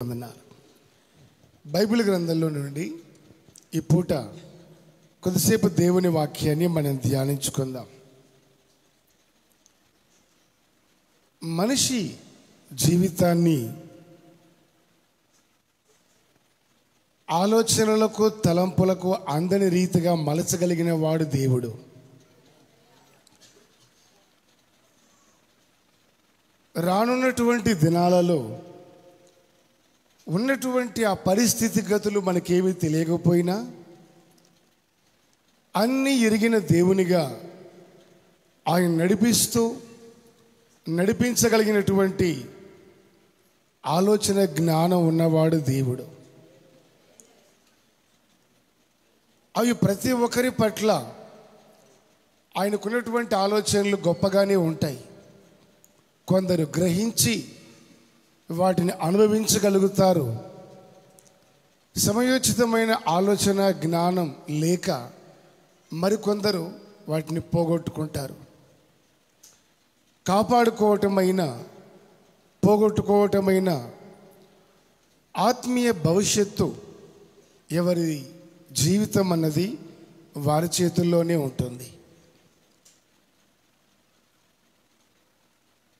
వందనాలు. బైబిల్ గ్రంథంలో నుండి ఈ పూట కొద్దిసేపు దేవుని వాక్యాన్ని మనం ధ్యానించుకుందాం. మనిషి జీవితాన్ని ఆలోచనలకు తలంపులకు అందని రీతిగా మలచగలిగిన వాడు దేవుడు. రానున్నటువంటి దినాలలో ఉన్నటువంటి ఆ పరిస్థితి గతులు మనకేమీ తెలియకపోయినా అన్నీ ఎరిగిన దేవునిగా ఆయన నడిపించగలిగినటువంటి ఆలోచన జ్ఞానం ఉన్నవాడు దేవుడు. అవి ప్రతి ఒక్కరి పట్ల ఆయనకున్నటువంటి ఆలోచనలు గొప్పగానే ఉంటాయి. కొందరు గ్రహించి వాటిని అనుభవించగలుగుతారు. సమయోచితమైన ఆలోచన జ్ఞానం లేక మరికొందరు వాటిని పోగొట్టుకుంటారు. పోగొట్టుకోవటమైన ఆత్మీయ భవిష్యత్తు ఎవరి జీవితం అన్నది వారి చేతుల్లోనే ఉంటుంది.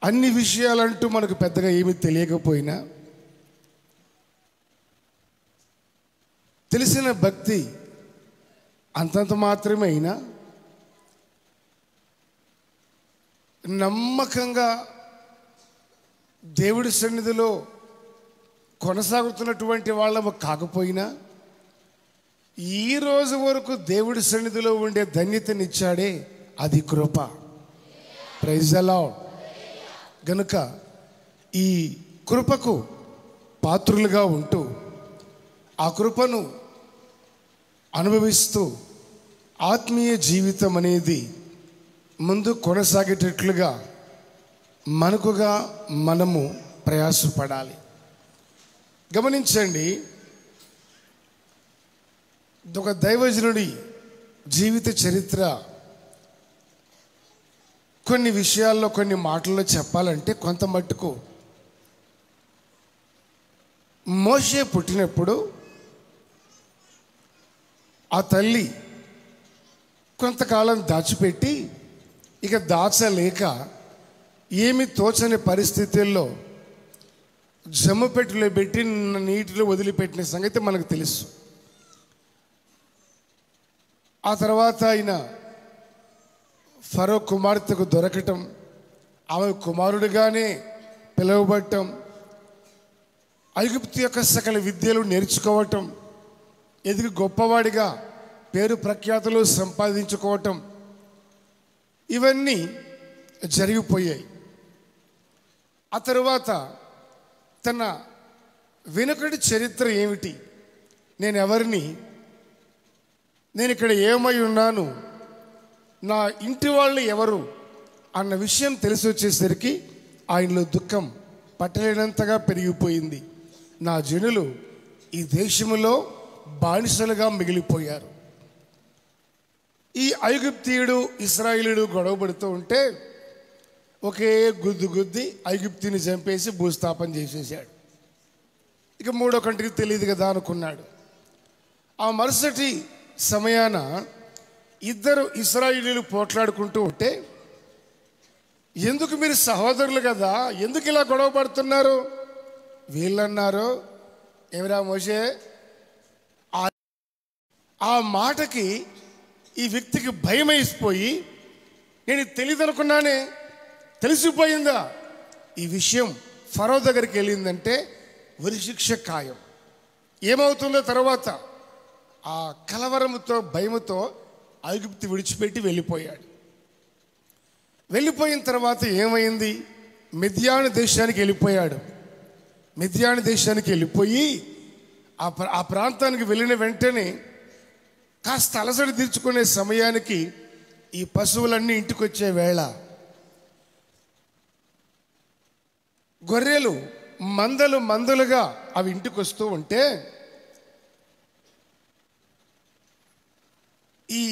అన్ని విషయాలంటూ మనకు పెద్దగా ఏమీ తెలియకపోయినా తెలిసిన భక్తి అంతంత మాత్రమే అయినా నమ్మకంగా దేవుడి సన్నిధిలో కొనసాగుతున్నటువంటి వాళ్ళము కాకపోయినా ఈ రోజు వరకు దేవుడి సన్నిధిలో ఉండే ధన్యతనిచ్చాడే అది కృప. Praise the lord. గనుక ఈ కృపకు పాత్రులుగా ఉంటూ ఆ కృపను అనుభవిస్తూ ఆత్మీయ జీవితం అనేది ముందు కొనసాగేటట్లుగా మనము ప్రయాసపడాలి. గమనించండి, ఒక దైవజనుడి జీవిత చరిత్ర కొన్ని విషయాల్లో కొన్ని మాటల్లో చెప్పాలంటే కొంత మట్టుకు మోషే పుట్టినప్పుడు ఆ తల్లి కొంతకాలం దాచిపెట్టి ఇక దాచలేక ఏమి తోచని పరిస్థితుల్లో జమ్ముపెట్టులో పెట్టి నీటిలో వదిలిపెట్టిన సంగతి మనకు తెలుసు. ఆ తర్వాత ఆయన ఫరో కుమార్తెకు దొరకటం, ఆమె కుమారుడిగానే పిలువబడటం, ఐగుప్తు యొక్క సకల విద్యలు నేర్చుకోవటం, ఎదిగి గొప్పవాడిగా పేరు ప్రఖ్యాతులు సంపాదించుకోవటం, ఇవన్నీ జరిగిపోయాయి. ఆ తరువాత తన వెనుకటి చరిత్ర ఏమిటి, నేను ఇక్కడ ఏమై ఉన్నాను, నా ఇంటి వాళ్ళు ఎవరు అన్న విషయం తెలిసి వచ్చేసరికి ఆయనలో దుఃఖం పట్టలేనంతగా పెరిగిపోయింది. నా జనులు ఈ దేశంలో బానిసలుగా మిగిలిపోయారు. ఈ ఐగుప్తీయుడు ఇశ్రాయేలీయుడు గొడవపడుతూ ఉంటే ఒకే గుద్ది ఐగుప్తిని చంపేసి భూస్థాపన చేసేసాడు. ఇక మూడో కంటికి తెలియదు కదా అనుకున్నాడు. ఆ మరుసటి సమయాన ఇద్దరు ఇశ్రాయేలీయులు పోట్లాడుకుంటూ ఉంటే, ఎందుకు మీరు సహోదరులు కదా, ఎందుకు ఇలా గొడవ పడుతున్నారు? వీళ్ళన్నారు, ఎవరా మోషే? ఆ మాటకి ఈ వ్యక్తికి భయం వేసిపోయి, నేను తెలియదు అనుకున్నానే, తెలిసిపోయిందా? ఈ విషయం ఫరో దగ్గరికి వెళ్ళిందంటే ఉరిశిక్ష ఖాయం. ఏమవుతుందో తర్వాత ఆ కలవరముతో భయముతో ఐగుప్తు విడిచిపెట్టి వెళ్ళిపోయాడు. వెళ్ళిపోయిన తర్వాత ఏమైంది? మిద్యాను దేశానికి వెళ్ళిపోయాడు. మిద్యాను దేశానికి వెళ్ళిపోయి ఆ ప్రాంతానికి వెళ్ళిన వెంటనే కాస్త అలసట తీర్చుకునే సమయానికి ఈ పశువులన్నీ ఇంటికి వచ్చే వేళ గొర్రెలు మందలుగా అవి ఇంటికి వస్తూ ఉంటే ఈ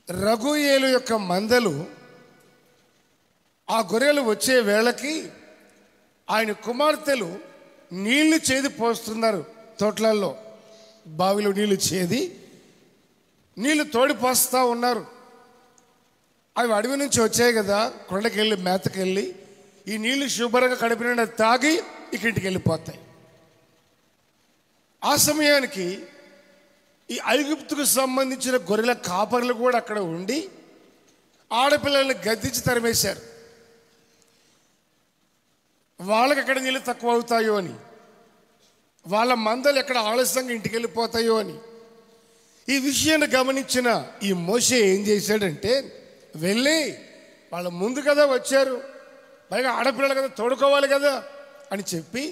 రఘుయేలు యొక్క మందలు ఆ గొర్రెలు వచ్చే వేళకి ఆయన కుమార్తెలు నీళ్లు చేది పోస్తున్నారు తోటలలో, బావిలో నీళ్లు చేది నీళ్లు తోడి పోస్తూ ఉన్నారు. అవి అడవి నుంచి వచ్చాయి కదా, కొండకెళ్ళి మేతకెళ్ళి ఈ నీళ్లు శుభ్రంగా కడుపు నిండా తాగి ఇంటికి వెళ్ళిపోతాయి. ఆ సమయానికి ఈ ఐగుప్తుకు సంబంధించిన గొర్రెల కాపర్లు కూడా అక్కడ ఉండి ఆడపిల్లల్ని గద్దించి తరిమేశారు. వాళ్ళకి ఎక్కడ నీళ్ళు తక్కువ అవుతాయో అని, వాళ్ళ మందలు ఎక్కడ ఆలస్యంగా ఇంటికి వెళ్ళిపోతాయో అని. ఈ విషయాన్ని గమనించిన ఈ మోషే ఏం చేశాడంటే, వెళ్ళి వాళ్ళ ముందు కదా వచ్చారు, పైగా ఆడపిల్లలు కదా తోడుకోవాలి కదా అని చెప్పి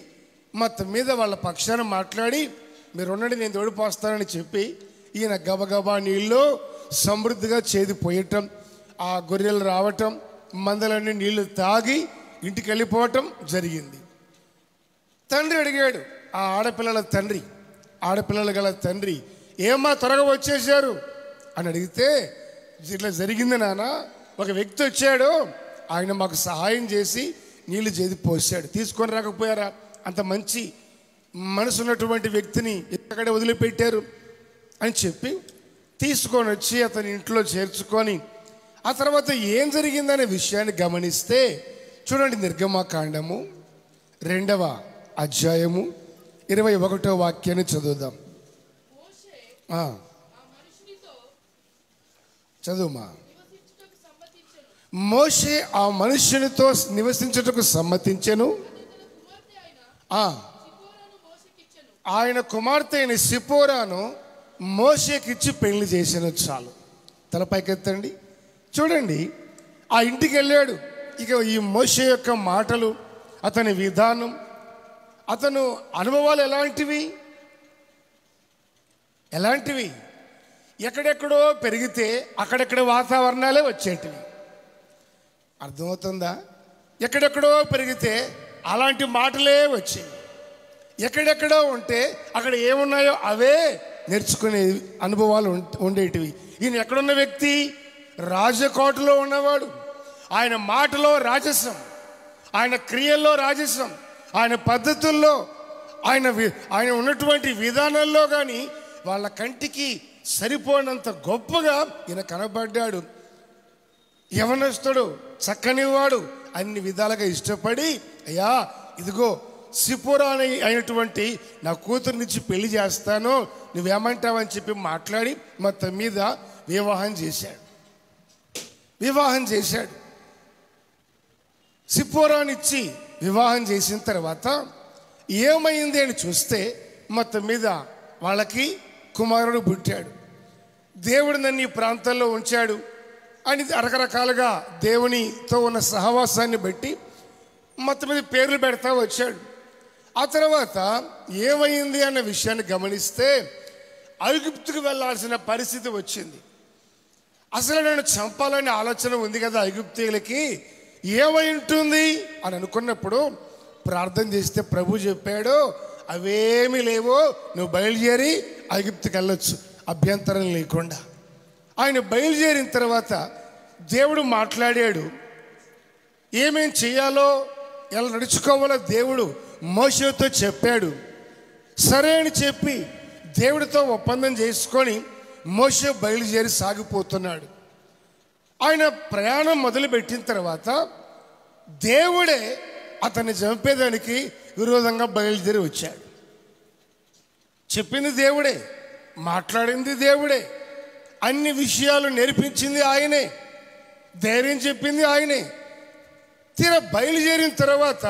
మొత్తం మీద వాళ్ళ పక్షాన మాట్లాడి, మీరు ఉండండి నేను తోడిపోస్తానని చెప్పి ఈయన గబగబా నీళ్ళు సమృద్ధిగా చేది పోయటం, ఆ గొర్రెలు రావటం, మందలన్నీ నీళ్లు తాగి ఇంటికి వెళ్ళిపోవటం జరిగింది. తండ్రి అడిగాడు, ఆ ఆడపిల్లల తండ్రి, ఆడపిల్లలు గల తండ్రి, ఏమా త్వరగా వచ్చేసారు అని అడిగితే, ఇట్లా జరిగింది నాన్న, ఒక వ్యక్తి వచ్చాడు, ఆయన మాకు సహాయం చేసి నీళ్లు చేది పోసాడు, తీసుకొని రాకపోయారా? అంత మంచి మనసు ఉన్నటువంటి వ్యక్తిని ఎక్కడే వదిలిపెట్టారు అని చెప్పి తీసుకొని వచ్చి అతని ఇంట్లో చేర్చుకొని ఆ తర్వాత ఏం జరిగిందనే విషయాన్ని గమనిస్తే చూడండి, నిర్గమకాండము 2వ అధ్యాయము 21వ వాక్యాన్ని చదువుదాం. చదువుమా. మోషే ఆ మనుష్యునితో నివసించుటకు సమ్మతించెను, ఆయన కుమార్తె అయిన సిపోరాను మోషేకిచ్చి పెళ్లి చేసిన. చాలు, తలపైకెత్తండి. చూడండి, ఆ ఇంటికి వెళ్ళాడు. ఇక ఈ మోషే యొక్క మాటలు, అతని విధానం, అతను అనుభవాలు ఎలాంటివి? ఎక్కడెక్కడో పెరిగితే అక్కడెక్కడ వాతావరణాలే వచ్చేటివి. అర్థమవుతుందా? ఎక్కడెక్కడో పెరిగితే అలాంటి మాటలే వచ్చేవి. ఎక్కడెక్కడో ఉంటే అక్కడ ఏమున్నాయో అవే నేర్చుకునే అనుభవాలు ఉండేటివి. ఈయన ఎక్కడున్న వ్యక్తి? రాజకోటలో ఉన్నవాడు. ఆయన మాటలో రాజసం, ఆయన క్రియల్లో రాజసం, ఆయన పద్ధతుల్లో, ఆయన ఉన్నటువంటి విధానంలో కానీ వాళ్ళ కంటికి సరిపోనంత గొప్పగా ఈయన కనబడ్డాడు. యవనస్తుడు, చక్కనివాడు, అన్ని విధాలుగా ఇష్టపడి, అయ్యా ఇదిగో సిపోరా అయినటువంటి నా కూతురునిచ్చి పెళ్లి చేస్తాను, నువ్వేమంటావని చెప్పి మాట్లాడి మొత్తం మీద వివాహం చేశాడు. సిపోరానిచ్చి వివాహం చేసిన తర్వాత ఏమైంది అని చూస్తే మొత్తం మీద వాళ్ళకి కుమారుడు పుట్టాడు. దేవుడు నన్ను ఈ ప్రాంతాల్లో ఉంచాడు అని రకరకాలుగా దేవునితో ఉన్న సహవాసాన్ని బట్టి మొత్తం మీద పేర్లు పెడతా వచ్చాడు. ఆ తర్వాత ఏమైంది అన్న విషయాన్ని గమనిస్తే ఐగుప్తుకు వెళ్ళాల్సిన పరిస్థితి వచ్చింది. అసలు నేను చంపాలనే ఆలోచన ఉంది కదా ఐగుప్తీయులకి, ఏమై ఉంటుంది అని అనుకున్నప్పుడు ప్రార్థన చేస్తే ప్రభు చెప్పాడు, అవేమీ లేవో, నువ్వు బయలుదేరి ఐగుప్తుకి వెళ్ళొచ్చు అభ్యంతరం లేకుండా. ఆయన బయలుదేరిన తర్వాత దేవుడు మాట్లాడాడు, ఏమేం చేయాలో ఎలా నడుచుకోవాలో దేవుడు మోషేతో చెప్పాడు. సరే అని చెప్పి దేవుడితో ఒప్పందం చేసుకొని మోషే బయలుదేరి సాగిపోతున్నాడు. ఆయన ప్రయాణం మొదలుపెట్టిన తర్వాత దేవుడే అతన్ని చంపేదానికి విరోధంగా బయలుదేరి వచ్చాడు. చెప్పింది దేవుడే, మాట్లాడింది దేవుడే, అన్ని విషయాలు నేర్పించింది ఆయనే, ధైర్యం చెప్పింది ఆయనే. తీరా బయలుదేరిన తర్వాత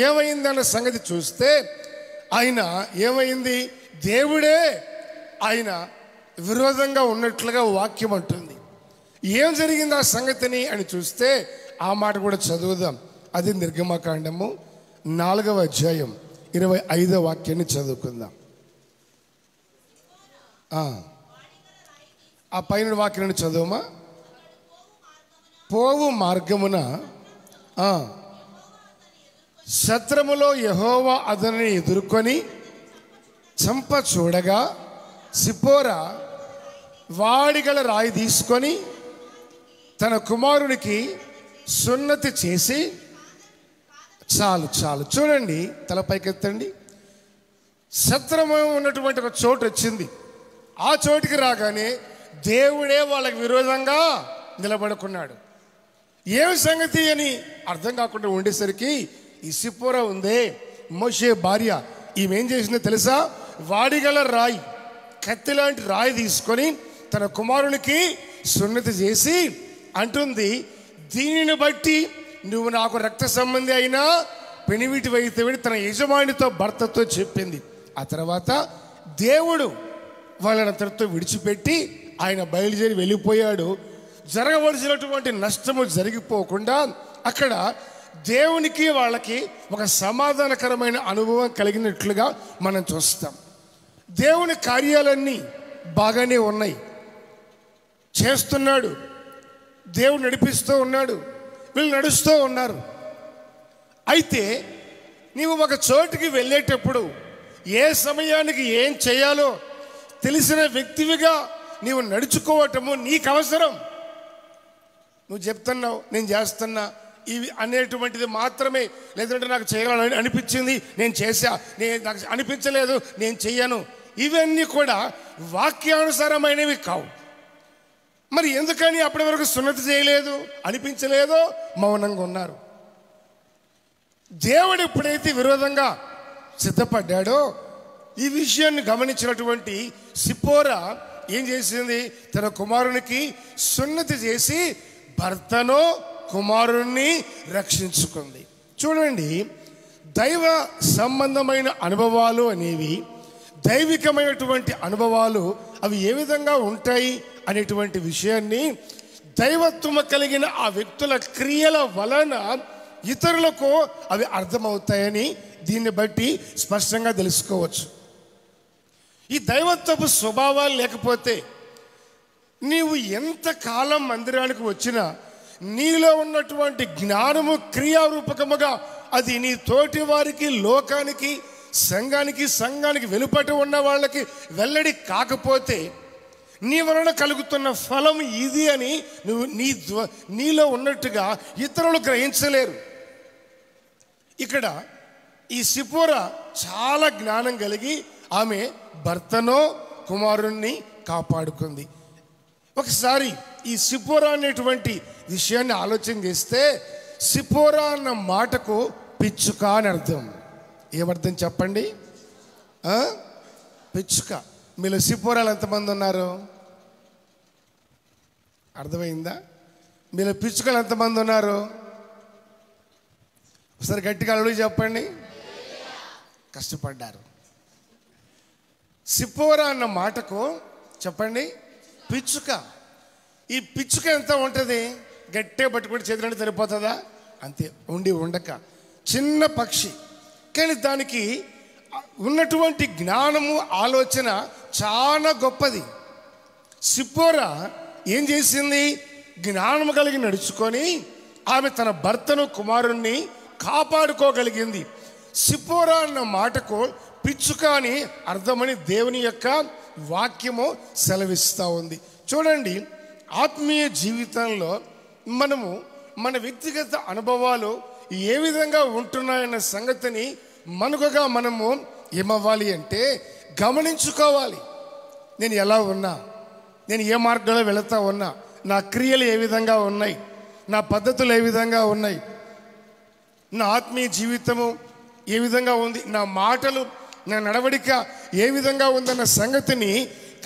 ఏమైందన్న సంగతి చూస్తే ఆయన ఏమైంది, దేవుడే ఆయన విరోధంగా ఉన్నట్లుగా వాక్యం అంటుంది. ఏం జరిగింది ఆ సంగతిని అని చూస్తే ఆ మాట కూడా చదువుదాం. అది నిర్గమకాండము 4వ అధ్యాయం 25వ వాక్యాన్ని చదువుకుందాం. ఆ పైన వాక్యాన్ని చదువుమా. పోవు మార్గమున శత్రములో యెహోవా అతనిని ఎదుర్కొని చంప చూడగా సిపోరా వాడిగల రాయి తీసుకొని తన కుమారునికి సున్నతి చేసి చాలు చాలు చూడండి, తల పైకెత్తండి. సత్రము ఉన్నటువంటి ఒక చోటు వచ్చింది. ఆ చోటుకి రాగానే దేవుడే వాళ్ళకి విరోధంగా నిలబడుకున్నాడు. ఏమి సంగతి అని అర్థం కాకుండా ఉండేసరికి ఈ సిప్పోరా ఉందే, మోషే భార్య, ఈమెం చేసిందో తెలుసా? వాడిగల రాయి, కత్తి లాంటి రాయి తీసుకొని తన కుమారునికి సున్నతి చేసి అంటుంది, దీనిని బట్టి నువ్వు నాకు రక్త సంబంధి అయినా పెనివిటి వైతే తన యజమానితో, భర్తతో చెప్పింది. ఆ తర్వాత దేవుడు వాళ్ళని అతనితో విడిచిపెట్టి ఆయన బయలుదేరి వెళ్ళిపోయాడు. జరగవలసినటువంటి నష్టము జరిగిపోకుండా అక్కడ దేవునికి వాళ్ళకి ఒక సమాధానకరమైన అనుభవం కలిగినట్లుగా మనం చూస్తాం. దేవుని కార్యాలన్నీ బాగానే ఉన్నాయి, చేస్తున్నాడు, దేవుడు నడిపిస్తూ ఉన్నాడు, వీళ్ళు నడుస్తూ ఉన్నారు. అయితే నీవు ఒక చోటుకి వెళ్ళేటప్పుడు ఏ సమయానికి ఏం చేయాలో తెలిసిన వ్యక్తివిగా నీవు నడుచుకోవటము నీకు అవసరం. నువ్వు చెప్తున్నావు నేను చేస్తున్నా ఇవి అనేటువంటిది మాత్రమే, లేదంటే నాకు చేయాలని అనిపించింది నేను చేశా, నాకు అనిపించలేదు నేను చెయ్యను, ఇవన్నీ కూడా వాక్యానుసారమైనవి కావు. మరి ఎందుకని అప్పటి వరకు సున్నతి చేయలేదు, అనిపించలేదో మౌనంగా ఉన్నారు. దేవుడు ఎప్పుడైతే విరోధంగా సిద్ధపడ్డాడో ఈ విషయాన్ని గమనించినటువంటి సిప్పోరా ఏం చేసింది? తన కుమారునికి సున్నతి చేసి భర్తను కుమారుణ్ణి రక్షించుకుంది. చూడండి, దైవ సంబంధమైన అనుభవాలు అనేవి, దైవికమైనటువంటి అనుభవాలు అవి ఏ విధంగా ఉంటాయి అనేటువంటి విషయాన్ని దైవత్వం కలిగిన ఆ వ్యక్తుల క్రియల వలన ఇతరులకు అవి అర్థమవుతాయని దీన్ని బట్టి స్పష్టంగా తెలుసుకోవచ్చు. ఈ దైవత్వపు స్వభావాలు లేకపోతే నీవు ఎంతకాలం మందిరానికి వచ్చినా నీలో ఉన్నటువంటి జ్ఞానము క్రియారూపకముగా అది నీ తోటి వారికి, లోకానికి, సంఘానికి వెలుపట ఉన్న వాళ్ళకి వెల్లడి కాకపోతే నీ వలన కలుగుతున్న ఫలం ఇది అని నువ్వు నీలో ఉన్నట్టుగా ఇతరులు గ్రహించలేరు. ఇక్కడ ఈ సిప్పోరా చాలా జ్ఞానం కలిగి ఆమె భర్తనో కుమారుణ్ణి కాపాడుకుంది. ఒకసారి ఈ సిప్పోరా అనేటువంటి విషయాన్ని ఆలోచన చేస్తే, సిప్పోరా అన్న మాటకు పిచ్చుక అని అర్థం. ఏమర్థం చెప్పండి? పిచ్చుక. మీలో సిప్పోరాలు ఎంతమంది ఉన్నారు? అర్థమైందా? మీలో పిచ్చుకలు ఎంతమంది ఉన్నారు? ఒకసారి గట్టిగా అడుగు చెప్పండి. కష్టపడ్డారు. సిప్పోరా అన్న మాటకు చెప్పండి పిచ్చుక. ఈ పిచ్చుక ఎంత ఉంటుంది? గట్టిగా పట్టుకుంటే చేతులంటే సరిపోతుందా? అంతే, ఉండక చిన్న పక్షి, కానీ దానికి ఉన్నటువంటి జ్ఞానము, ఆలోచన చాలా గొప్పది. సిప్పోరా ఏం చేసింది? జ్ఞానము కలిగి నడుచుకొని ఆమె తన భర్తను, కుమారుణ్ణి కాపాడుకోగలిగింది. సిప్పోరా అన్న మాటకు పిచ్చుక అని అర్థమని దేవుని యొక్క వాక్యము సెలవిస్తూ ఉంది. చూడండి, ఆత్మీయ జీవితంలో మనము మన వ్యక్తిగత అనుభవాలు ఏ విధంగా ఉంటున్నాయన్న సంగతిని మనుగగా మనము ఏమవ్వాలి అంటే గమనించుకోవాలి. నేను ఎలా ఉన్నా, నేను ఏ మార్గంలో వెళుతూ ఉన్నా, నా క్రియలు ఏ విధంగా ఉన్నాయి, నా పద్ధతులు ఏ విధంగా ఉన్నాయి, నా ఆత్మీయ జీవితము ఏ విధంగా ఉంది, నా మాటలు, నా నడవడిక ఏ విధంగా ఉందన్న సంగతిని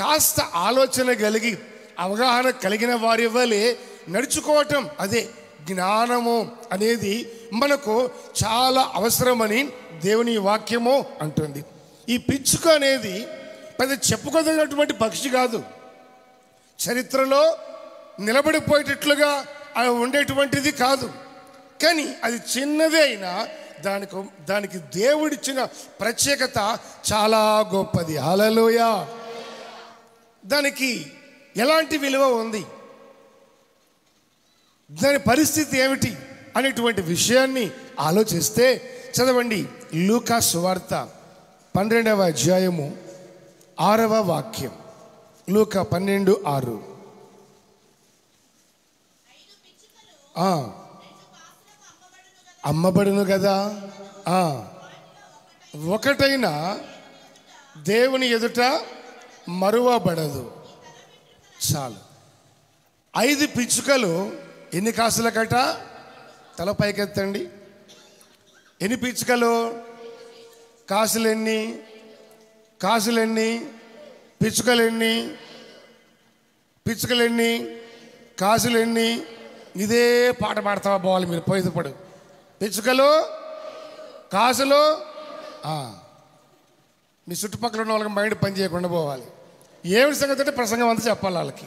కాస్త ఆలోచన కలిగి అవగాహన కలిగిన వారి వలె నడుచుకోవటం, అదే జ్ఞానము అనేది మనకు చాలా అవసరమని దేవుని వాక్యము అంటుంది. ఈ పిచ్చుక అనేది పెద్ద చెప్పుకోదగినటువంటి పక్షి కాదు, చరిత్రలో నిలబడిపోయేటట్లుగా ఉండేటువంటిది కాదు. కానీ అది చిన్నదే అయినా దానికి దేవుడిచ్చిన ప్రత్యేకత చాలా గొప్పది. హల్లెలూయా. దానికి ఎలాంటి విలువ ఉంది, దాని పరిస్థితి ఏమిటి అనేటువంటి విషయాన్ని ఆలోచిస్తే చదవండి. లూకా సువార్త 12వ అధ్యాయము 6వ వాక్యం. లూకా 12:6. అమ్మబడును కదా. ఒకటైనా దేవుని ఎదుట మరువబడదు. చాలు. 5 పిచ్చుకలు ఎన్ని కాసులకట? తల పైకెత్తండి. ఎన్ని పిచ్చుకలు? కాసులెన్ని? కాసులెన్ని? పిచ్చుకలెన్ని? పిచ్చుకలెన్ని? కాసులెన్ని? ఇదే పాట పాడతావా పోవాలి మీరు పోయేటప్పుడు. పిచ్చుకలు, కాసులు. మీ చుట్టుపక్కల ఉన్న వాళ్ళకి మైండ్ పని చేయకుండా పోవాలి. ఏమిటి సంగతి అంటే ప్రసంగం అంతా చెప్పాలి వాళ్ళకి.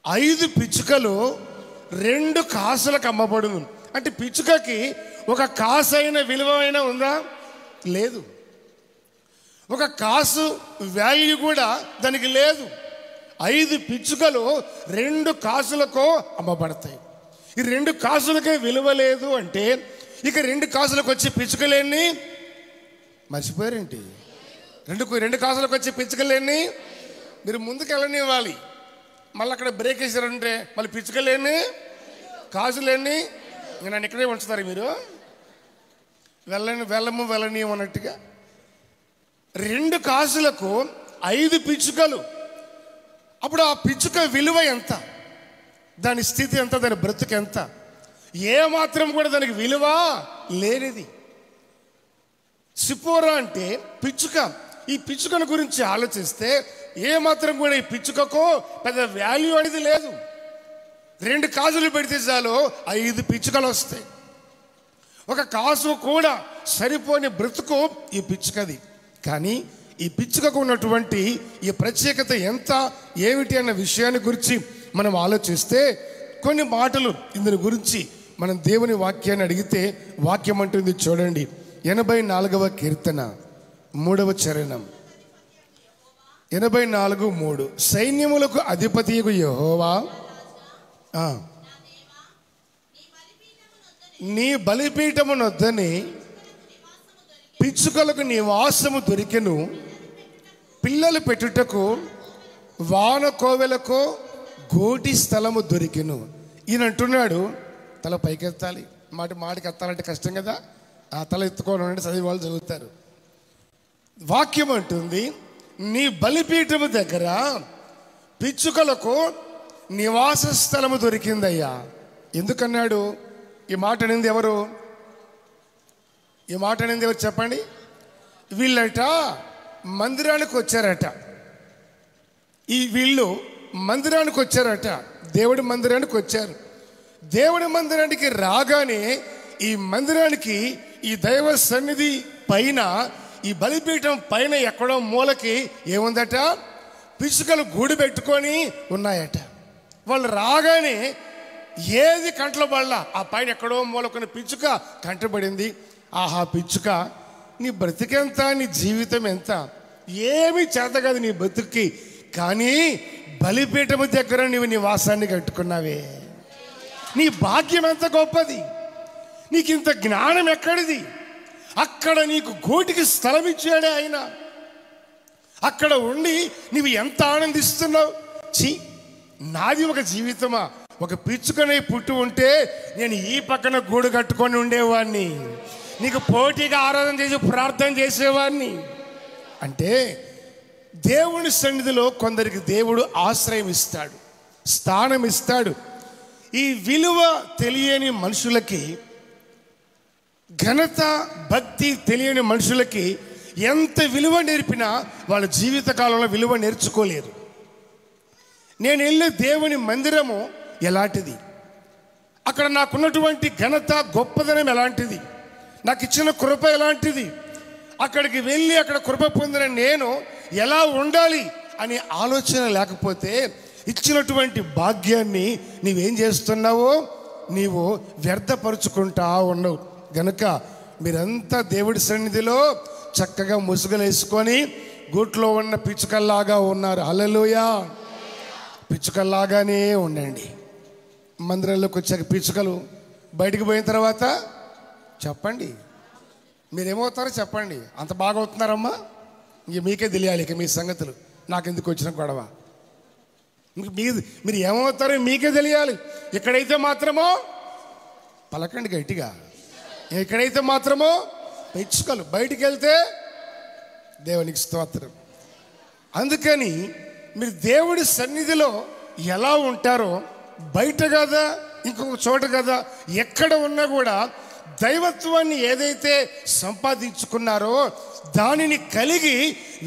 5 పిచ్చుకలు 2 కాసులకు అమ్మబడును. అంటే పిచ్చుకకి ఒక కాసైన విలువైన ఉందా? లేదు. ఒక కాసు వాల్యూ కూడా దానికి లేదు. 5 పిచ్చుకలు 2 కాసులకు అమ్మబడతాయి. ఈ 2 కాసులకే విలువ లేదు అంటే ఇక 2 కాసులకు వచ్చే పిచ్చుకలేన్ని మర్చిపోయారేంటి? 2 కాసులకు వచ్చే పిచ్చుకలేన్ని మీరు ముందుకు వెళ్ళనివ్వాలి. మళ్ళీ అక్కడ బ్రేక్ వేసారంటే మళ్ళీ పిచ్చుకలేన్ని కాసులేన్ని ఇంకా నన్ను ఇక్కడే ఉంచుతారు మీరు. వెళ్ళని అన్నట్టుగా 2 కాసులకు 5 పిచ్చుకలు. అప్పుడు ఆ పిచ్చుక విలువ ఎంత? దాని స్థితి ఎంత? దాని బ్రతుకు ఎంత? ఏమాత్రం కూడా దానికి విలువ లేనిది. సిపోరా అంటే పిచ్చుక. ఈ పిచ్చుకను గురించి ఆలోచిస్తే ఏమాత్రం కూడా ఈ పిచ్చుకకు పెద్ద వాల్యూ అనేది లేదు. 2 కాసులు పెడితే చాలు 5 పిచ్చుకలు వస్తాయి. ఒక కాసు కూడా సరిపోని బ్రతుకు ఈ పిచ్చుకది. కానీ ఈ పిచ్చుకకు ఉన్నటువంటి ఈ ప్రత్యేకత ఎంత, ఏమిటి అన్న విషయాన్ని గురించి మనం ఆలోచిస్తే కొన్ని మాటలు ఇందుని గురించి మనం దేవుని వాక్యాన్ని అడిగితే వాక్యం అంటుంది. చూడండి, 84వ కీర్తన 3వ చరణం. 84:3 సైన్యములకు అధిపతియగు యెహోవా, నీ బలిపీఠమునొద్దని పిచ్చుకలకు నివాసము దొరికెను, పిల్లలు పెట్టుటకు వాన కోవెలకు గోటి స్థలము దొరికెను. ఈయన అంటున్నాడు, తల పైకెత్తాలి. మాటికి ఎత్తాలంటే కష్టం కదా. ఆ తల ఎత్తుకోవాలంటే చదివి వాళ్ళు చదువుతారు. వాక్యం అంటుంది, నీ బలిపీఠము దగ్గర పిచ్చుకలకు నివాస స్థలము దొరికిందయ్యా. ఎందుకన్నాడు? ఈ మాట అనేది ఎవరు? చెప్పండి. వీళ్ళట మందిరానికి వచ్చారట. వీళ్ళు మందిరానికి వచ్చారట. దేవుడి మందిరానికి వచ్చారు. దేవుడి మందిరానికి రాగానే ఈ మందిరానికి ఈ దైవ సన్నిధి పైన ఈ బలిపీఠం పైన ఎక్కడో మూలకి ఏముందట? పిచ్చుకలు గూడు పెట్టుకొని ఉన్నాయట. వాళ్ళు రాగానే ఏది కంట్లో పడలా, ఆ పైన ఎక్కడో మూలకొని పిచ్చుక కంటపడింది. ఆహా పిచ్చుక, నీ బ్రతికెంత, నీ జీవితం ఎంత, ఏమీ చేత కాదు నీ బ్రతుక్కి, కానీ బలిపీఠము దగ్గర నీవు నివాసాన్ని కట్టుకున్నావే. నీ భాగ్యం ఎంత గొప్పది, నీకింత జ్ఞానం ఎక్కడిది? అక్కడ నీకు గోటికి స్థలం ఇచ్చాడే ఆయన. అక్కడ ఉండి నీవు ఎంత ఆనందిస్తున్నావు. నాది ఒక జీవితమా? ఒక పిచ్చుకనే పుట్టి ఉంటే నేను ఈ పక్కన గూడు కట్టుకొని ఉండేవాడిని, నీకు పోటీగా ఆరాధన చేసి ప్రార్థన చేసేవాడిని. అంటే దేవుని సన్నిధిలో కొందరికి దేవుడు ఆశ్రయం ఇస్తాడు, స్థానం ఇస్తాడు. ఈ విలువ తెలియని మనుషులకి, ఘనత భక్తి తెలియని మనుషులకి ఎంత విలువ నేర్పినా వాళ్ళ జీవితకాలంలో విలువ నేర్చుకోలేరు. నేను వెళ్ళే దేవుని మందిరము ఎలాంటిది, అక్కడ నాకున్నటువంటి ఘనత గొప్పదనం ఎలాంటిది, నాకు ఇచ్చిన కృప ఎలాంటిది, అక్కడికి వెళ్ళి అక్కడ కృప పొందిన నేను ఎలా ఉండాలి అనే ఆలోచన లేకపోతే ఇచ్చినటువంటి భాగ్యాన్ని నీవేం చేస్తున్నావో నీవు వ్యర్థపరుచుకుంటా ఉన్నావు. గనుక మీరంతా దేవుడి సన్నిధిలో చక్కగా ముసుగులేసుకొని గూట్లో ఉన్న పిచ్చుకల్లాగా ఉన్నారు. హల్లెలూయా. పిచ్చుకల్లాగానే ఉండండి. మందిరంలోకి వచ్చాక పిచ్చుకలు బయటికి పోయిన తర్వాత చెప్పండి, మీరేమవుతారో చెప్పండి. అంత బాగా అవుతున్నారమ్మా, ఇంక మీకే తెలియాలి. ఇక మీ సంగతులు నాకెందుకు వచ్చిన గొడవ, మీరు ఏమవుతారో మీకే తెలియాలి. ఇక్కడైతే మాత్రమో పలకండి గట్టిగా. ఎక్కడైతే మాత్రమో పిచ్చుకలు, బయటికి వెళ్తే దేవునికి స్తోత్రం. అందుకని మీరు దేవుడి సన్నిధిలో ఎలా ఉంటారో, బయట కదా ఇంకొక చోట కదా, ఎక్కడ ఉన్నా కూడా దైవత్వాన్ని ఏదైతే సంపాదించుకున్నారో దానిని కలిగి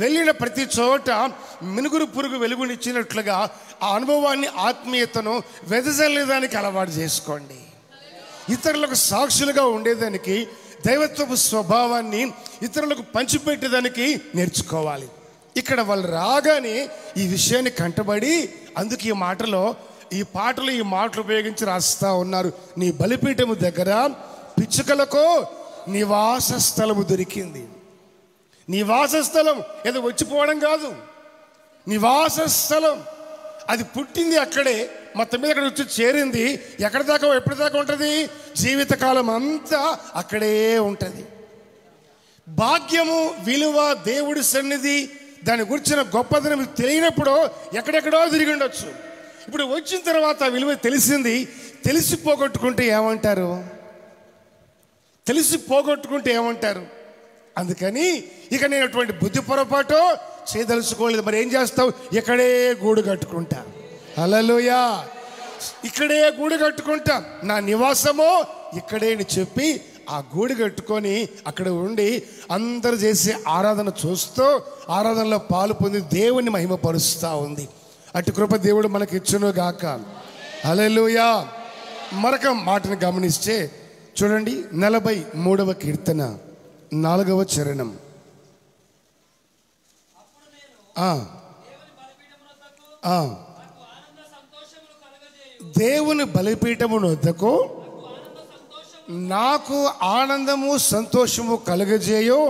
వెళ్ళిన ప్రతి చోట మినుగురు పురుగు వెలుగునిచ్చినట్లుగా ఆ అనుభవాన్ని, ఆత్మీయతను వెదజల్లేదానికి అలవాటు చేసుకోండి. ఇతరులకు సాక్షులుగా ఉండేదానికి, దైవత్వపు స్వభావాన్ని ఇతరులకు పంచిపెట్టేదానికి నేర్చుకోవాలి. ఇక్కడ వాళ్ళు రాగానే ఈ విషయాన్ని కంటబడి, అందుకు ఈ మాటలు ఉపయోగించి రాస్తా ఉన్నారు. నీ బలిపీఠము దగ్గర పిచ్చుకలకు నివాస స్థలము దొరికింది. నివాస స్థలం ఏదో వచ్చిపోవడం కాదు, నివాస స్థలం. అది పుట్టింది అక్కడే, మొత్తం మీద అక్కడ వచ్చి చేరింది. ఎక్కడి దాకా, ఎప్పటి దాకా ఉంటుంది? జీవితకాలం అంతా అక్కడే ఉంటుంది. భాగ్యము, విలువ, దేవుడి సన్నిధి, దాని గురించిన గొప్పదనం తెలియనప్పుడు ఎక్కడెక్కడో తిరిగి ఉండొచ్చు. ఇప్పుడు వచ్చిన తర్వాత విలువ తెలిసింది. తెలిసి పోగొట్టుకుంటే ఏమంటారు? అందుకని ఇక నేను అటువంటి బుద్ధి పొరపాటు చేయదలుచుకోలేదు. మరి ఏం చేస్తావు? ఇక్కడే గూడు కట్టుకుంటా. హల్లెలూయా. ఇక్కడే గూడు కట్టుకుంటా, నా నివాసము ఇక్కడే అని చెప్పి ఆ గూడు కట్టుకొని అక్కడ ఉండి అందరూ చేసే ఆరాధన చూస్తూ ఆరాధనలో పాలు పొంది దేవుని మహిమపరుస్తూ ఉంది. అటు కృప దేవుడు మనకి ఇచ్చును గాక. హల్లెలూయా. మరొక మాటను గమనిస్తే చూడండి, 43వ కీర్తన 4వ చరణం. దేవుని బలిపీఠమునొద్దకు నాకు ఆనందము సంతోషము కలుగజేయు,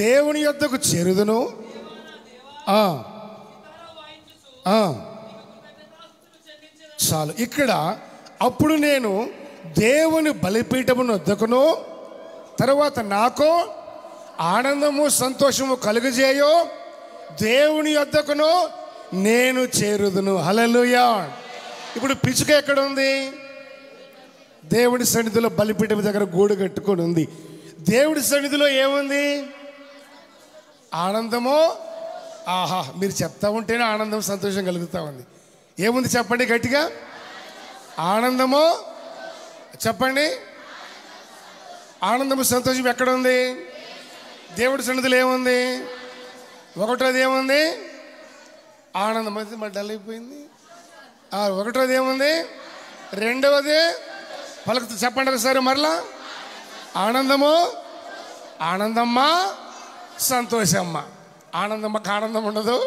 దేవుని యొద్దకు చేరుదును. చాలు. ఇక్కడ అప్పుడు నేను దేవుని బలిపీఠమునొద్దకును, తర్వాత నాకు ఆనందము సంతోషము కలుగజేయు, దేవుని యొద్దకును నేను చేరుదును. హల్లెలూయా. ఇప్పుడు పిచ్చుక ఎక్కడ ఉంది? దేవుడి సన్నిధిలో బలిపీఠం దగ్గర గూడు కట్టుకొని ఉంది. దేవుడి సన్నిధిలో ఏముంది? ఆనందము. ఆహా, మీరు చెప్తా ఉంటేనే ఆనందం, సంతోషం కలుగుతూ ఉంది. ఏముంది చెప్పండి గట్టిగా. ఆనందము చెప్పండి. ఆనందము, సంతోషం ఎక్కడ ఉంది? దేవుడి సన్నిధిలో ఏముంది? ఒకటోది ఏముంది? ఆనందం. మరి డల్ అయిపోయింది. ఒకటోది ఏముంది? రెండవది పలుకుతూ చెప్పండి ఒకసారి మరలా. ఆనందము, ఆనందమ్మ, సంతోషమ్మ. ఆనందమ్మకు ఆనందం ఉండదు,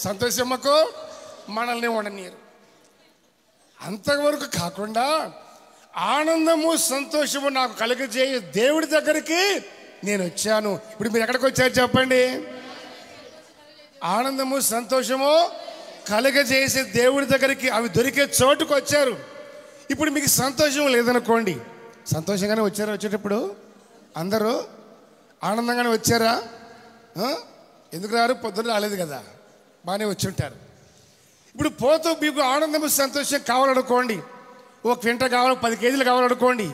సంతోషమ్మకు మనల్ని ఉండనీరు. అంతవరకు కాకుండా ఆనందము సంతోషము నాకు కలుగజేయ దేవుడి దగ్గరికి నేను వచ్చాను. ఇప్పుడు మీరు ఎక్కడికి వచ్చారు చెప్పండి? ఆనందము సంతోషము కలుగజేసే దేవుడి దగ్గరికి, అవి దొరికే చోటుకు వచ్చారు. ఇప్పుడు మీకు సంతోషం లేదనుకోండి, సంతోషంగానే వచ్చారా? వచ్చేటప్పుడు అందరూ ఆనందంగానే వచ్చారా? ఎందుకు రారు? పొద్దున్న రాలేదు కదా, బాగానే వచ్చి ఉంటారు. ఇప్పుడు పోతూ మీకు ఆనందము సంతోషం కావాలనుకోండి, ఒక క్వింటా కావాలి, 10 కేజీలు కావాలనుకోండి,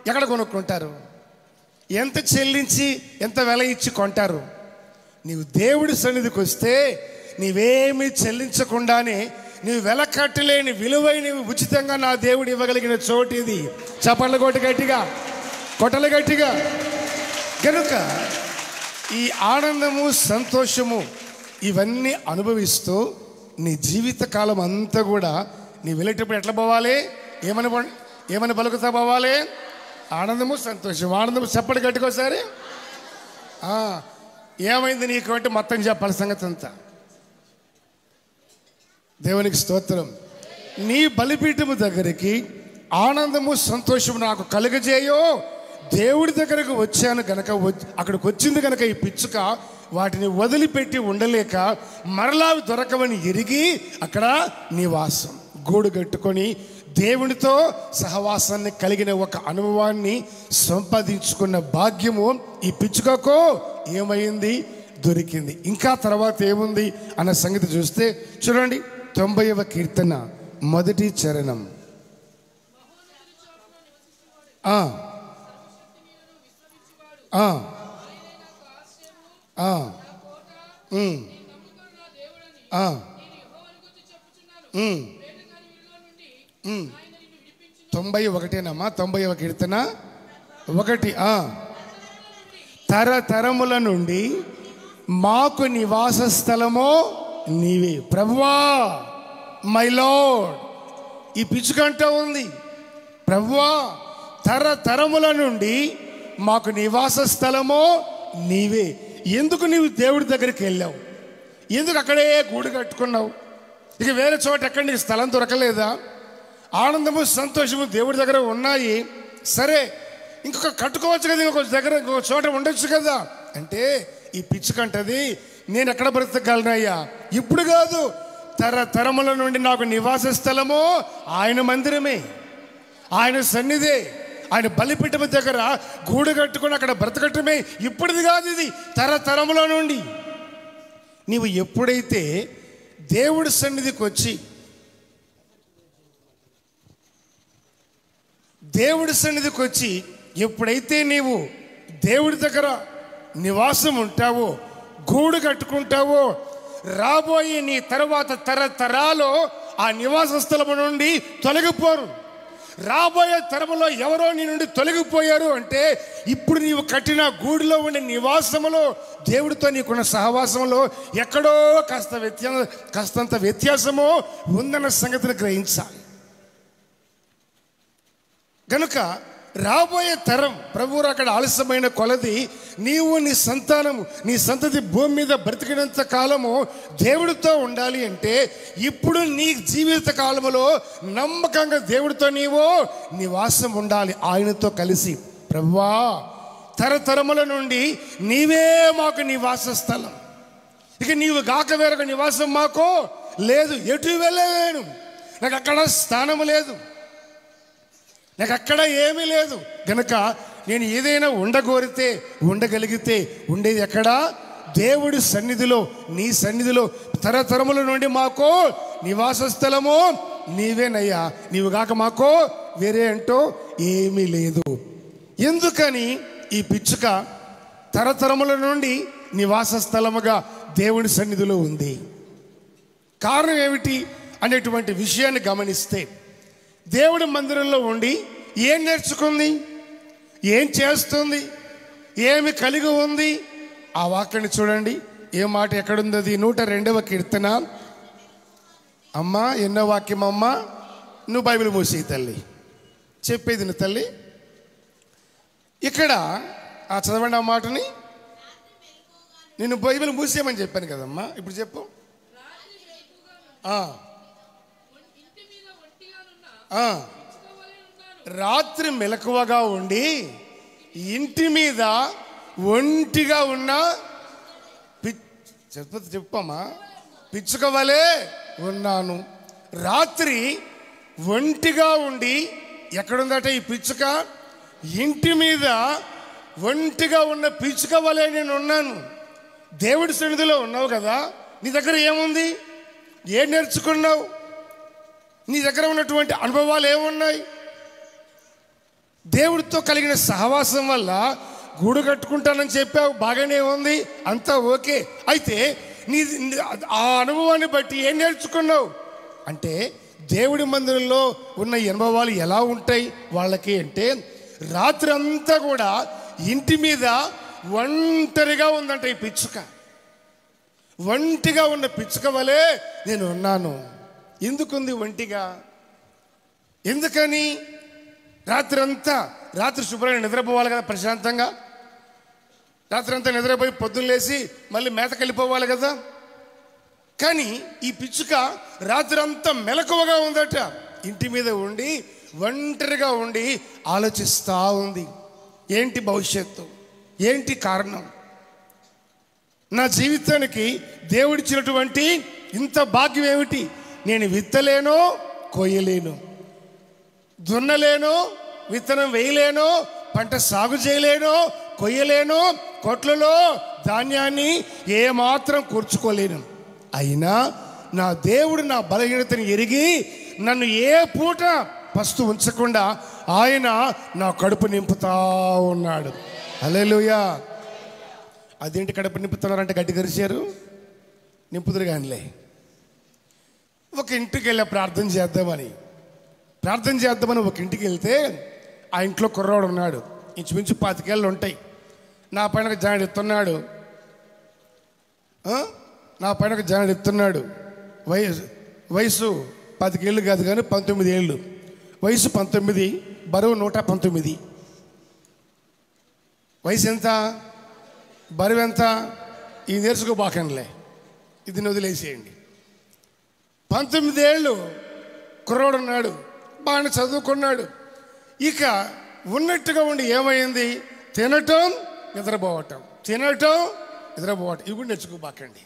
ఎక్కడ కొనుక్కుంటారు? ఎంత చెల్లించి, ఎంత వెల ఇచ్చి కొంటారు? నీవు దేవుడి సన్నిధికి వస్తే నీవేమీ చెల్లించకుండానే, నీవు వెల కట్టలేని విలువైనవి ఉచితంగా నా దేవుడు ఇవ్వగలిగిన చోటు ఇది. చప్పట్లు కొట్టి గట్టిగా, కొట్టలు గట్టిగా. కనుక ఈ ఆనందము సంతోషము ఇవన్నీ అనుభవిస్తూ నీ జీవిత కాలం అంతా కూడా నీ వెళ్ళేటప్పుడు ఎట్లా పోవాలి? ఏమని పలుకుతా పోవాలి? ఆనందము సంతోషం. ఆనందము చెప్పండి గట్టికోసారి. ఏమైంది నీకు అంటే మొత్తం చెప్పాలి సంగతి అంతా. దేవునికి స్తోత్రం. నీ బలిపీఠము దగ్గరికి ఆనందము సంతోషము నాకు కలుగజేయో, దేవుడి దగ్గరకు వచ్చాను గనక, అక్కడికి వచ్చింది కనుక ఈ పిచ్చుక వాటిని వదిలిపెట్టి ఉండలేక మరలా దొరకవని ఎరిగి అక్కడ నివాసం గూడు కట్టుకొని దేవునితో సహవాసాన్ని కలిగిన ఒక అనుభవాన్ని సంపాదించుకున్న భాగ్యము ఈ పిచ్చుకకు ఏమైంది? దొరికింది. ఇంకా తర్వాత ఏముంది అన్న సంగతి చూస్తే చూడండి, 90వ కీర్తన 1వ చరణం. తొంభై ఒకటేనమ్మా, 91 కీర్తన 1. తరతరముల నుండి మాకు నివాస స్థలమో నీవే ప్రభువా. మై లార్డ్, ఈ పిచ్చుకంట ఉంది, ప్రభువా తరతరముల నుండి మాకు నివాస స్థలమో నీవే. ఎందుకు నీవు దేవుడి దగ్గరికి వెళ్ళావు? ఎందుకు అక్కడే గూడు కట్టుకున్నావు? ఇక వేరే చోట ఎక్కడ నీకు స్థలం దొరకలేదా? ఆనందము సంతోషము దేవుడి దగ్గర ఉన్నాయి, సరే ఇంకొక కట్టుకోవచ్చు కదా, ఇంకొక దగ్గర ఇంకొక చోట ఉండొచ్చు కదా అంటే ఈ పిచ్చుకంటది నేను ఎక్కడ బ్రతకగలనయ్యా? ఇప్పుడు కాదు, తరతరముల నుండి నాకు నివాస స్థలము ఆయన మందిరమే, ఆయన సన్నిధే, ఆయన బలిపీఠము దగ్గర గూడు కట్టుకుని అక్కడ బ్రతకటమే. ఇప్పుడుది కాదు, ఇది తరతరముల నుండి. నీవు ఎప్పుడైతే దేవుడి సన్నిధికి వచ్చి ఎప్పుడైతే నీవు దేవుడి దగ్గర నివాసం ఉంటావో, గూడు కట్టుకుంటావో, రాబోయే నీ తర్వాత తరతరాలు ఆ నివాస స్థలము నుండి తొలగిపోరు. రాబోయే తరములో ఎవరో నీ నుండి తొలగిపోయారు అంటే ఇప్పుడు నీవు కట్టిన గూడులో ఉండే నివాసములో, దేవుడితో నీకున్న సహవాసంలో ఎక్కడో కాస్తంత వ్యత్యాసము ఉందన్న సంగతిని గ్రహించాలి. కనుక రాబోయే తరం ప్రభువు అక్కడ ఆలస్యమైన కొలది నీవు నీ సంతానము నీ సంతతి భూమి మీద బ్రతికినంత కాలము దేవుడితో ఉండాలి అంటే ఇప్పుడు నీ జీవిత కాలములో నమ్మకంగా దేవుడితో నీవు నివాసం ఉండాలి, ఆయనతో కలిసి. ప్రభువా తరతరముల నుండి నీవే మాకు నివాస స్థలం, ఇక నీవు గాక వేరొక నివాసం మాకు లేదు, ఎటు వెళ్ళలేను, నాకు అక్కడ స్థానము లేదు, నాకు అక్కడ ఏమీ లేదు. గనక నేను ఏదైనా ఉండగోరితే ఉండగలిగితే ఉండేది ఎక్కడా? దేవుడి సన్నిధిలో, నీ సన్నిధిలో. తరతరముల నుండి మాకు నివాస స్థలము నీవేనయ్యా, నీవు కాక మాకు వేరే అంటూ ఏమీ లేదు. ఎందుకని ఈ పిచ్చుక తరతరముల నుండి నివాస స్థలముగా దేవుడి సన్నిధిలో ఉంది? కారణం ఏమిటి అనేటువంటి విషయాన్ని గమనిస్తే, దేవుడి మందిరంలో ఉండి ఏం నేర్చుకుంది, ఏం చేస్తుంది, ఏమి కలిగి ఉంది? ఆ వాక్యాన్ని చూడండి. ఏ మాట ఎక్కడుంది? అది 102వ కీర్తన. అమ్మా ఎన్నో వాక్యం అమ్మా? నువ్వు బైబిల్ మూసి తల్లి, చెప్పేది నువ్వు తల్లి. ఇక్కడ చదవండి ఆ మాటని. నేను బైబిల్ మూసేయమని చెప్పాను కదమ్మా, ఇప్పుడు చెప్పు. రాత్రి మెలకువగా ఉండి ఇంటి మీద ఒంటిగా ఉన్న చెప్పమ్మా, పిచ్చుక వలె ఉన్నాను. రాత్రి ఒంటిగా ఉండి ఎక్కడుందట ఈ పిచ్చుక? ఇంటి మీద ఒంటిగా ఉన్న పిచ్చుక వలె నేను ఉన్నాను. దేవుడి సన్నిధిలో ఉన్నావు కదా, నీ దగ్గర ఏముంది? ఏం నేర్చుకున్నావు? నీ దగ్గర ఉన్నటువంటి అనుభవాలు ఏమున్నాయి? దేవుడితో కలిగిన సహవాసం వల్ల గూడు కట్టుకుంటానని చెప్పావు, బాగానే ఉంది, అంతా ఓకే. అయితే నీ ఆ అనుభవాన్ని బట్టి ఏం నేర్చుకున్నావు అంటే, దేవుడి మందిరంలో ఉన్న అనుభవాలు ఎలా ఉంటాయి వాళ్ళకి అంటే, రాత్రి అంతా కూడా ఇంటి మీద ఒంటరిగా ఉందంట ఈ పిచ్చుక. ఒంటిగా ఉన్న పిచ్చుక వలె నేను ఉన్నాను. ఎందుకుంది ఒంటిగా? ఎందుకని? రాత్రి శుభ్రంగా నిద్రపోవాలి కదా, ప్రశాంతంగా. రాత్రి అంతా నిద్రపోయి పొద్దున్న లేచి మళ్ళీ మేతకి వెళ్ళిపోవాలి కదా. కానీ ఈ పిచ్చుక రాత్రి అంతా మెలకువగా ఉందట, ఇంటి మీద ఉండి ఒంటరిగా ఉండి ఆలోచిస్తూ ఉంది. ఏంటి భవిష్యత్తు, ఏంటి కారణం? నా జీవితానికి దేవుడిచ్చినటువంటి ఇంత భాగ్యం ఏమిటి? నేను విత్తలేను, కొయ్యలేను, దున్నలేను, విత్తనం వేయలేను, పంట సాగు చేయలేను, కొయ్యలేను, కొట్లలో ధాన్యాన్ని ఏమాత్రం కూర్చుకోలేను. అయినా నా దేవుడు నా బలహీనతను ఎరిగి నన్ను ఏ పూట పస్తు ఉంచకుండా ఆయన నా కడుపు నింపుతా ఉన్నాడు. హల్లెలూయా. అదేంటి కడుపు నింపుతున్నారంటే గట్టి గరిచారు, నింపుదురు కానిలే. ఒక ఇంటికి వెళ్ళా ప్రార్థన చేద్దామని ఒక ఇంటికి వెళ్తే ఆ ఇంట్లో కుర్రాడు ఉన్నాడు. ఇంచుమించు 25 ఏళ్ళు ఉంటాయి. నా పైన ఒక జాయింట్ ఎత్తున్నాడు. వయసు 10 ఏళ్ళు కాదు కానీ 19 ఏళ్ళు. వయసు 19, బరువు 119. వయసు ఎంత, బరువు ఎంత, ఈ నేర్చుకోబాకండిలే, ఇది వదిలేసేయండి. 19 ఏళ్ళు కుర్రోడు ఉన్నాడు, బాగా చదువుకున్నాడు. ఇక ఉన్నట్టుగా ఉండి ఏమైంది, తినటం నిద్రపోవటం ఇవి కూడా నేర్చుకోబాకండి.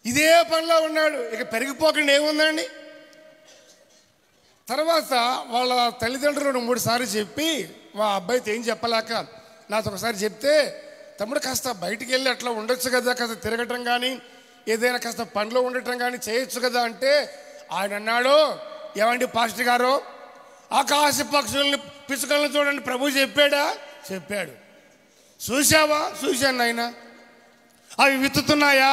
ఇదే పనిలో ఉన్నాడు. ఇక పెరిగిపోకండి, ఏముందండి. తర్వాత వాళ్ళ తల్లిదండ్రులు 3 సార్లు చెప్పి మా అబ్బాయితో ఏం చెప్పలేక నాతో ఒకసారి చెప్తే, తమ్ముడు కాస్త బయటికి వెళ్ళి అట్లా ఉండొచ్చు కదా, కాస్త తిరగటం కానీ ఏదైనా కాస్త పనిలో ఉండటం కానీ చేయొచ్చు కదా అంటే ఆయన అన్నాడు, ఏమండి పాస్టర్ గారు, ఆకాశ పక్షుల్ని పిచ్చుకలను చూడండి ప్రభు చెప్పాడా? చెప్పాడు. చూశావా? చూశాను నాయన. అవి విత్తుతున్నాయా,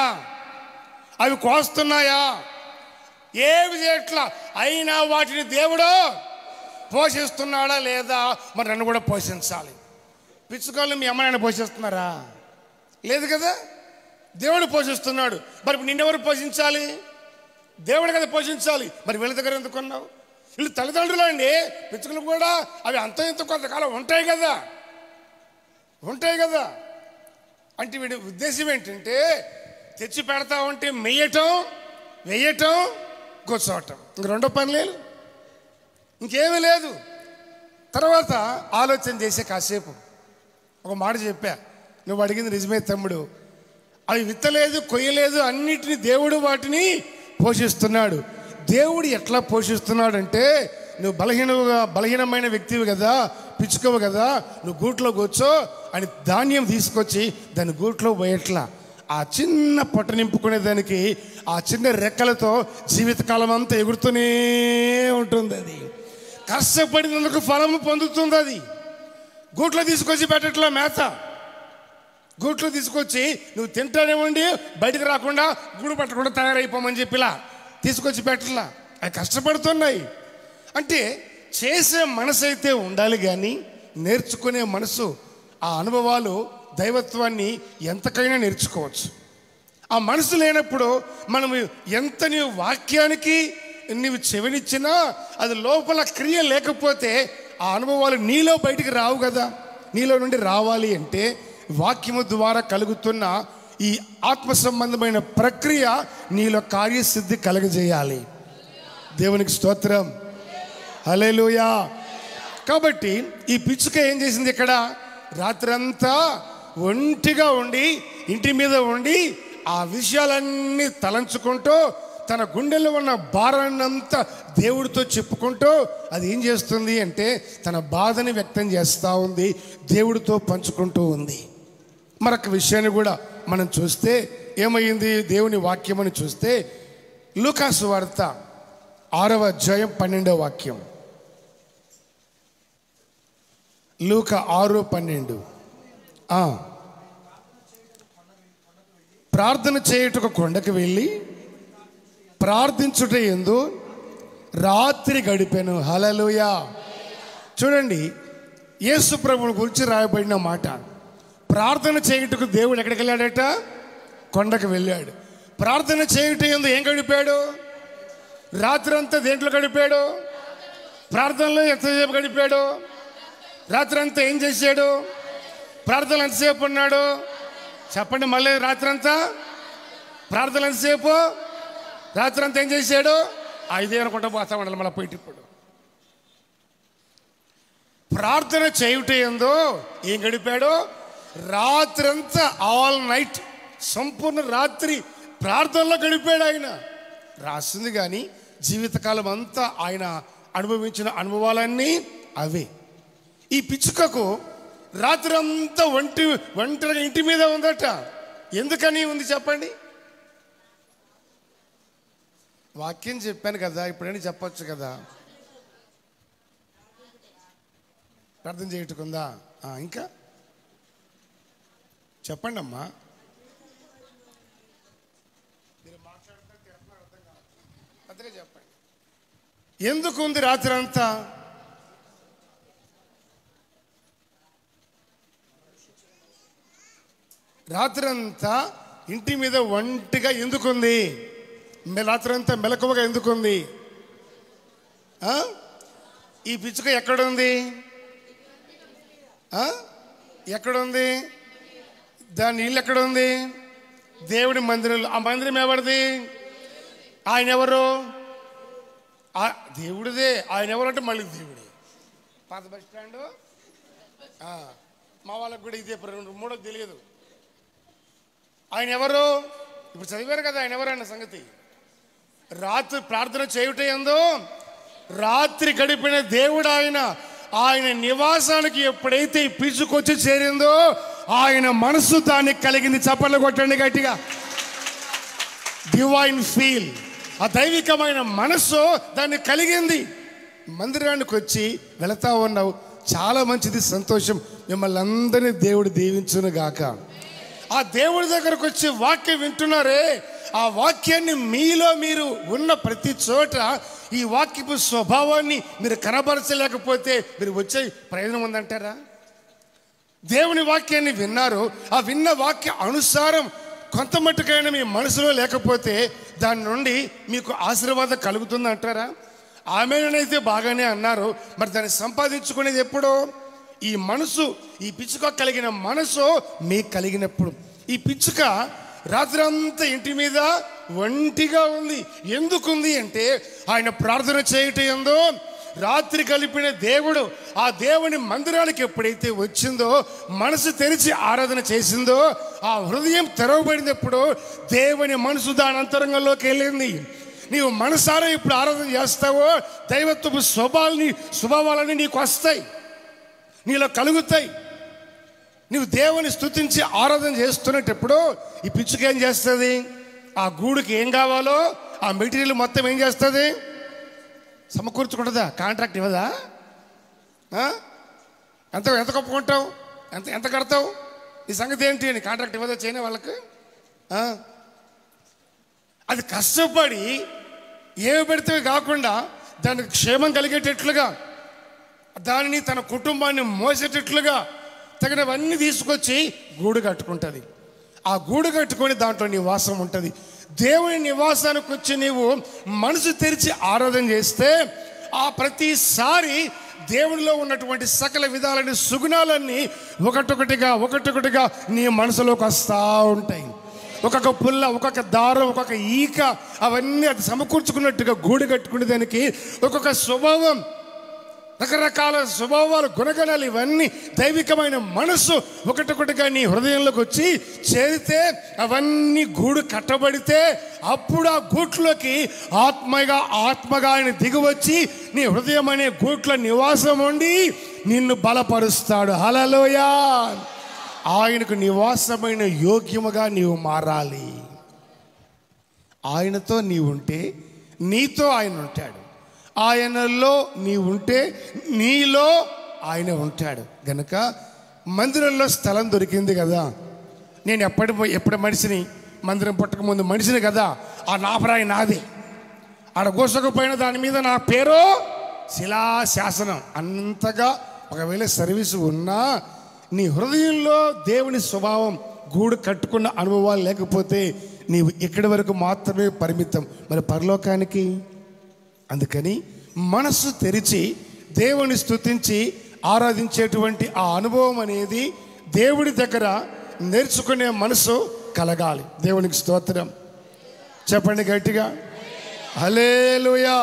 అవి కోస్తున్నాయా, ఏమి చేయట్లా, అయినా వాటిని దేవుడు పోషిస్తున్నాడా లేదా? మరి నన్ను కూడా పోషించాలి. పిచ్చుకలను మీ అమ్మనాయన పోషిస్తున్నారా? లేదు కదా, దేవుడు పోషిస్తున్నాడు. మరి నిన్నెవరు పోషించాలి? దేవుడు కదా పోషించాలి. మరి వీళ్ళ దగ్గర ఎందుకున్నావు? వీళ్ళు తల్లిదండ్రులు అండి. పిచ్చుకలు కూడా అవి అంత ఇంత కొంతకాలం ఉంటాయి కదా. అంటే వీడి ఉద్దేశం ఏంటంటే, తెచ్చి పెడతా ఉంటే మెయ్యటం, వెయ్యటం, కూర్చోవటం, ఇంక రెండో పని లేదు, ఇంకేమీ లేదు. తర్వాత ఆలోచన చేసే కాసేపు ఒక మాట చెప్పా, నువ్వు అడిగింది నిజమే తమ్ముడు, అవి విత్తలేదు, కొయ్యలేదు, అన్నిటినీ దేవుడు వాటిని పోషిస్తున్నాడు. దేవుడు ఎట్లా పోషిస్తున్నాడంటే, నువ్వు బలహీనమైన వ్యక్తివి కదా, పిచ్చుకోవు కదా, నువ్వు గూట్లో కూర్చో అని ధాన్యం తీసుకొచ్చి దాన్ని గూట్లో పోయట్లా. ఆ చిన్న పొట్ట నింపుకునే దానికి ఆ చిన్న రెక్కలతో జీవితకాలం అంతా ఎగురుతూనే ఉంటుంది. అది కష్టపడినందుకు ఫలము పొందుతుంది. అది గూట్లో తీసుకొచ్చి పెట్టట్లా, మేత గూట్లో తీసుకొచ్చి నువ్వు తింటానేమండి, బయటకు రాకుండా గూడు పట్టకుండా తయారైపోమని చెప్పిలా తీసుకొచ్చి పెట్టట్లా. అవి కష్టపడుతున్నాయి. అంటే చేసే మనసు అయితే ఉండాలి కానీ నేర్చుకునే మనసు, ఆ అనుభవాలు దైవత్వాన్ని ఎంతకైనా నేర్చుకోవచ్చు. ఆ మనసు లేనప్పుడు మనం ఎంత నీవు వాక్యానికి నీవు చెవినిచ్చినా అది లోపల క్రియ లేకపోతే ఆ అనుభవాలు నీలో బయటికి రావు కదా. నీలో నుండి రావాలి అంటే వాక్యము ద్వారా కలుగుతున్న ఈ ఆత్మ సంబంధమైన ప్రక్రియ నీలో కార్యసిద్ధి కలగజేయాలి. దేవునికి స్తోత్రం, హల్లెలూయా. కాబట్టి ఈ పిచ్చుక ఏం చేసింది, ఇక్కడ రాత్రంతా ఒంటిగా ఉండి ఇంటి మీద ఉండి ఆ విషయాలన్నీ తలంచుకుంటూ తన గుండెల్లో ఉన్న భారాన్నంతా దేవుడితో చెప్పుకుంటూ అది ఏం చేస్తుంది అంటే తన బాధని వ్యక్తం చేస్తూ ఉంది, దేవుడితో పంచుకుంటూ ఉంది. మరొక విషయాన్ని కూడా మనం చూస్తే ఏమైంది, దేవుని వాక్యమని చూస్తే లూకా సువార్త 6వ అధ్యాయం 12వ వాక్యం. లూకా 6:12. ప్రార్థన చేయుటకు కొండకు వెళ్ళి ప్రార్థించుట యందు రాత్రి గడిపెను. హల్లెలూయా. చూడండి, యేసు ప్రభువుని గురించి రాయబడిన మాట. ప్రార్థన చేయుటకు దేవుడు ఎక్కడికి వెళ్ళాడట? కొండకు వెళ్ళాడు. ప్రార్థన చేయుట యందు ఏం గడిపాడు? రాత్రి అంతా దేంట్లో గడిపాడు? ప్రార్థనలో ఎంతసేపు గడిపాడు? రాత్రి అంతా ఏం చేశాడు? ప్రార్థనలు ఎంతసేపు ఉన్నాడు? చెప్పండి మళ్ళీ. రాత్రి అంతా ప్రార్థనలు ఎంతసేపు? రాత్రి అంతా ఏం చేశాడు? ఇదే అనుకుంటా పోతా ఉండాలి మళ్ళీ పోయి. ఇప్పుడు ప్రార్థన చేయుట యందు ఏం గడిపాడు? రాత్రంతా, ఆల్ నైట్, సంపూర్ణ రాత్రి ప్రార్థనలో గడిపాడు. ఆయన రాసింది కానీ జీవితకాలం అంతా ఆయన అనుభవించిన అనుభవాలన్నీ అవే. ఈ పిచ్చుకకు రాత్రి అంతా ఒంటరిగా ఇంటి మీద ఉందట. ఎందుకని ఉంది చెప్పండి? వాక్యం చెప్పాను కదా, ఇప్పుడైనా చెప్పచ్చు కదా. ప్రార్థన చేయట్టుకుందా? ఇంకా చెప్పండి అమ్మా. చెప్పండి, ఎందుకు ఉంది రాత్రి అంతా? రాత్రి అంతా ఇంటి మీద ఒంటిగా ఎందుకుంది? రాత్రి అంతా మెలకువగా ఎందుకుంది? ఈ పిచ్చుక ఎక్కడుంది? ఎక్కడుంది? దాని ఇల్లు ఎక్కడుంది? దేవుడి మందిరంలో. ఆ మందిరం ఎవరిది? ఆయన ఎవరు? దేవుడిదే. ఆయన ఎవరంటే మళ్ళీ దేవుడే. పాత బస్ స్టాండు మా వాళ్ళకు కూడా ఇదే, మూడోది తెలియదు. ఆయన ఎవరు? ఇప్పుడు చదివారు కదా ఆయన ఎవరు అన్న సంగతి. రాత్రి ప్రార్థన చేయుట యందు రాత్రి గడిపిన దేవుడు ఆయన. ఆయన నివాసానికి ఎప్పుడైతే ఈ పిచ్చుకొచ్చి చేరిందో ఆయన మనసు దానికి కలిగింది. చప్పట్లు కొట్టండి గట్టిగా. డివైన్ ఫీల్, ఆ దైవికమైన మనస్సు దాన్ని కలిగింది. మందిరానికి వచ్చి వెళతా ఉన్నావు, చాలా మంచిది, సంతోషం. మిమ్మల్ని అందరినీ దేవుడు దీవించును గాక. ఆ దేవుడి దగ్గరకు వచ్చి వాక్యం వింటున్నారే, ఆ వాక్యాన్ని మీలో మీరు ఉన్న ప్రతి చోట ఈ వాక్యపు స్వభావాన్ని మీరు కనబరచలేకపోతే మీరు వచ్చే ప్రయోజనం ఉందంటారా? దేవుని వాక్యాన్ని విన్నారు, ఆ విన్న వాక్య అనుసారం కొంత మట్టుకైనా మీ మనసులో లేకపోతే దాని నుండి మీకు ఆశీర్వాదం కలుగుతుంది అంటారా? ఆమెనైతే బాగానే అన్నారు, మరి దాన్ని సంపాదించుకునేది ఎప్పుడో? ఈ మనసు, ఈ పిచ్చుక కలిగిన మనసు మీకు కలిగినప్పుడు. ఈ పిచ్చుక రాత్రి అంతా ఇంటి మీద ఒంటిగా ఉంది. ఎందుకుంది అంటే ఆయన ప్రార్థన చేయటం యందు రాత్రి కలిపిన దేవుడు ఆ దేవుని మందిరానికి ఎప్పుడైతే వచ్చిందో, మనసు తెరిచి ఆరాధన చేసిందో, ఆ హృదయం తెరవబడినప్పుడు దేవుని మనసు దాని అంతరంగంలోకి వెళ్ళింది. నీవు మనసారా ఇప్పుడు ఆరాధన చేస్తావో దైవత్వపు స్వభావాలని నీకు వస్తాయి, నీలో కలుగుతాయి. నీవు దేవుని స్తుతించి ఆరాధన చేస్తున్నప్పుడు ఈ పిచ్చుక ఏం చేస్తుంది? ఆ గూడుకి ఏం కావాలో ఆ మెటీరియల్ మొత్తం ఏం చేస్తుంది? సమకూర్చుకుంటుందా? కాంట్రాక్ట్ ఇవ్వదా? ఎంత కప్పుకుంటావు? ఎంత కడతావు? ఈ సంగతి ఏంటి అని కాంట్రాక్ట్ ఇవ్వదా చేయని వాళ్ళకి? అది కష్టపడి ఏమి పెడితే కాకుండా దానికి క్షేమం కలిగేటట్లుగా, దానిని తన కుటుంబాన్ని మోసేటట్లుగా తగినవన్నీ తీసుకొచ్చి గూడు కట్టుకుంటుంది. ఆ గూడు కట్టుకొని దాంట్లో నివాసం ఉంటుంది. దేవుని నివాసానికి వచ్చి నీవు మనసు తెరిచి ఆరాధన చేస్తే ఆ ప్రతిసారి దేవునిలో ఉన్నటువంటి సకల విధాలైన సుగుణాలన్నీ ఒకటొకటిగా నీ మనసులోకి వస్తూ ఉంటాయి. ఒక్కొక్క పుల్ల, ఒక్కొక్క దారం, ఒక్కొక్క ఈక, అవన్నీ అది సమకూర్చుకున్నట్టుగా గూడు కట్టుకునే దానికి ఒక్కొక్క స్వభావం, రకరకాల స్వభావాలు, గుణగణాలు, ఇవన్నీ దైవికమైన మనస్సు ఒకటొకటిగా నీ హృదయంలోకి వచ్చి చేరితే, అవన్నీ గూడు కట్టబడితే అప్పుడు ఆ గూట్లోకి ఆత్మగా ఆయన దిగివచ్చి నీ హృదయం అనే గూట్లో నివాసం ఉండి నిన్ను బలపరుస్తాడు. హల్లెలూయా. ఆయనకు నివాసమైన యోగ్యముగా నీవు మారాలి. ఆయనతో నీవుంటే నీతో ఆయన ఉంటాడు, ఆయనలో నీవుంటే నీలో ఆయన ఉంటాడు. గనక మందిరంలో స్థలం దొరికింది కదా. నేను ఎప్పుడు మనిషిని, మందిరం పుట్టకముందు మనిషిని కదా, ఆ నాపరాయి నాది. ఆడ గోసకపోయిన దాని మీద నా పేరు శిలాశాసనం. అంతగా ఒకవేళ సర్వీసు ఉన్నా నీ హృదయంలో దేవుని స్వభావం గూడు కట్టుకున్న అనుభవాలు లేకపోతే నీవు ఇక్కడి వరకు మాత్రమే పరిమితం, మరి పరలోకానికి. అందుకని మనస్సు తెరిచి దేవుని స్తుతించి ఆరాధించేటువంటి ఆ అనుభవం అనేది దేవుడి దగ్గర నేర్చుకునే మనసు కలగాలి. దేవునికి స్తోత్రం చెప్పండి గట్టిగా, హల్లెలూయా.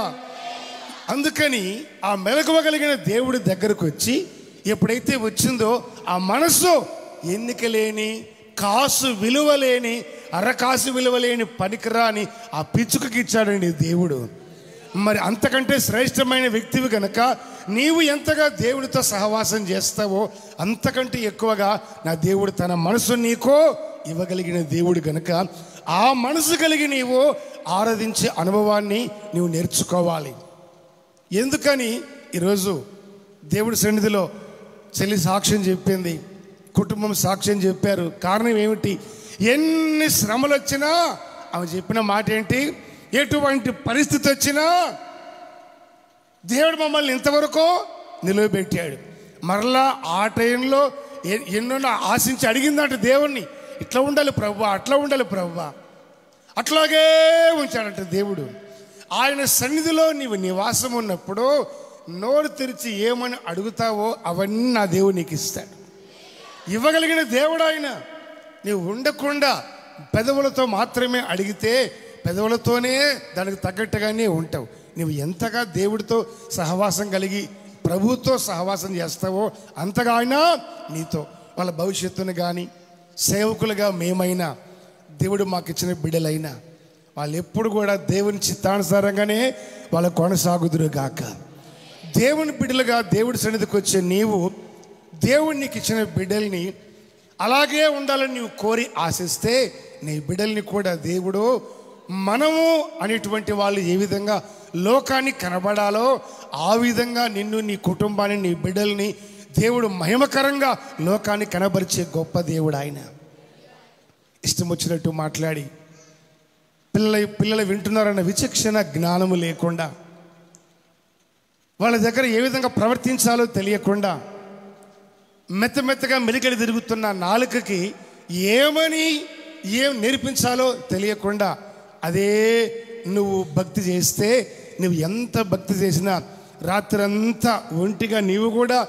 అందుకని ఆ మెలకువ కలిగిన దేవుడి దగ్గరకు వచ్చి ఎప్పుడైతే వచ్చిందో ఆ మనసు ఎన్నికలేని, కాసు విలువలేని, అరకాసు విలువలేని పనికిరాని ఆ పిచ్చుకకి ఇచ్చాడండి దేవుడు. మరి అంతకంటే శ్రేష్టమైన వ్యక్తివి కనుక నీవు ఎంతగా దేవుడితో సహవాసం చేస్తావో అంతకంటే ఎక్కువగా నా దేవుడు తన మనసు నీకో ఇవ్వగలిగిన దేవుడు కనుక ఆ మనసు కలిగి నీవు ఆరాధించే అనుభవాన్ని నీవు నేర్చుకోవాలి. ఎందుకని ఈరోజు దేవుడి సన్నిధిలో చెల్లి సాక్ష్యం చెప్పింది, కుటుంబం సాక్ష్యం చెప్పారు. కారణం ఏమిటి? ఎన్ని శ్రమలు వచ్చినా ఆమె చెప్పిన మాట ఏంటి? ఎటువంటి పరిస్థితి వచ్చినా దేవుడు మమ్మల్ని ఇంతవరకు నిలవబెట్టాడు. మరలా ఆ టైంలో ఎన్నో ఆశించి అడిగిందంట దేవుణ్ణి, ఇట్లా ఉండాలి ప్రభువా, అట్లా ఉండాలి ప్రభువా, అట్లాగే ఉంచాడంట దేవుడు. ఆయన సన్నిధిలో నీవు నివాసం ఉన్నప్పుడు నోరు తెరిచి ఏమని అడుగుతావో అవన్నీ నా దేవుడు నీకు ఇస్తాడు. ఇవ్వగలిగిన దేవుడు ఆయన. నీవు ఉండకుండా పెదవులతో మాత్రమే అడిగితే పెదవులతోనే దానికి తగ్గట్టుగానే ఉంటావు. నువ్వు ఎంతగా దేవుడితో సహవాసం కలిగి ప్రభువుతో సహవాసం చేస్తావో అంతగా ఆయన నీతో. వాళ్ళ భవిష్యత్తును కానీ సేవకులుగా మేమైనా దేవుడు మాకు ఇచ్చిన బిడ్డలైనా వాళ్ళు ఎప్పుడు కూడా దేవుని చిత్తానుసారంగానే వాళ్ళు కొనసాగుదురు గాక. దేవుని బిడ్డలుగా దేవుడి సన్నిధికి వచ్చే నీవు దేవుడు నీకు ఇచ్చిన బిడ్డల్ని అలాగే ఉండాలని నీవు కోరి ఆశిస్తే నీ బిడ్డల్ని కూడా దేవుడు మనము అనేటువంటి వాళ్ళు ఏ విధంగా లోకానికి కనబడాలో ఆ విధంగా నిన్ను, నీ కుటుంబాన్ని, నీ బిడ్డల్ని దేవుడు మహిమకరంగా లోకాన్ని కనబరిచే గొప్ప దేవుడు ఆయన. ఇష్టం వచ్చినట్టు మాట్లాడి పిల్లలు వింటున్నారన్న విచక్షణ జ్ఞానము లేకుండా, వాళ్ళ దగ్గర ఏ విధంగా ప్రవర్తించాలో తెలియకుండా, మెత్తమెత్తగా మెలికలు తిరుగుతున్న నాలుకకి ఏం నేర్పించాలో తెలియకుండా అదే నువ్వు భక్తి చేస్తే, నువ్వు ఎంత భక్తి చేసినా రాత్రంతా ఒంటిగా నీవు కూడా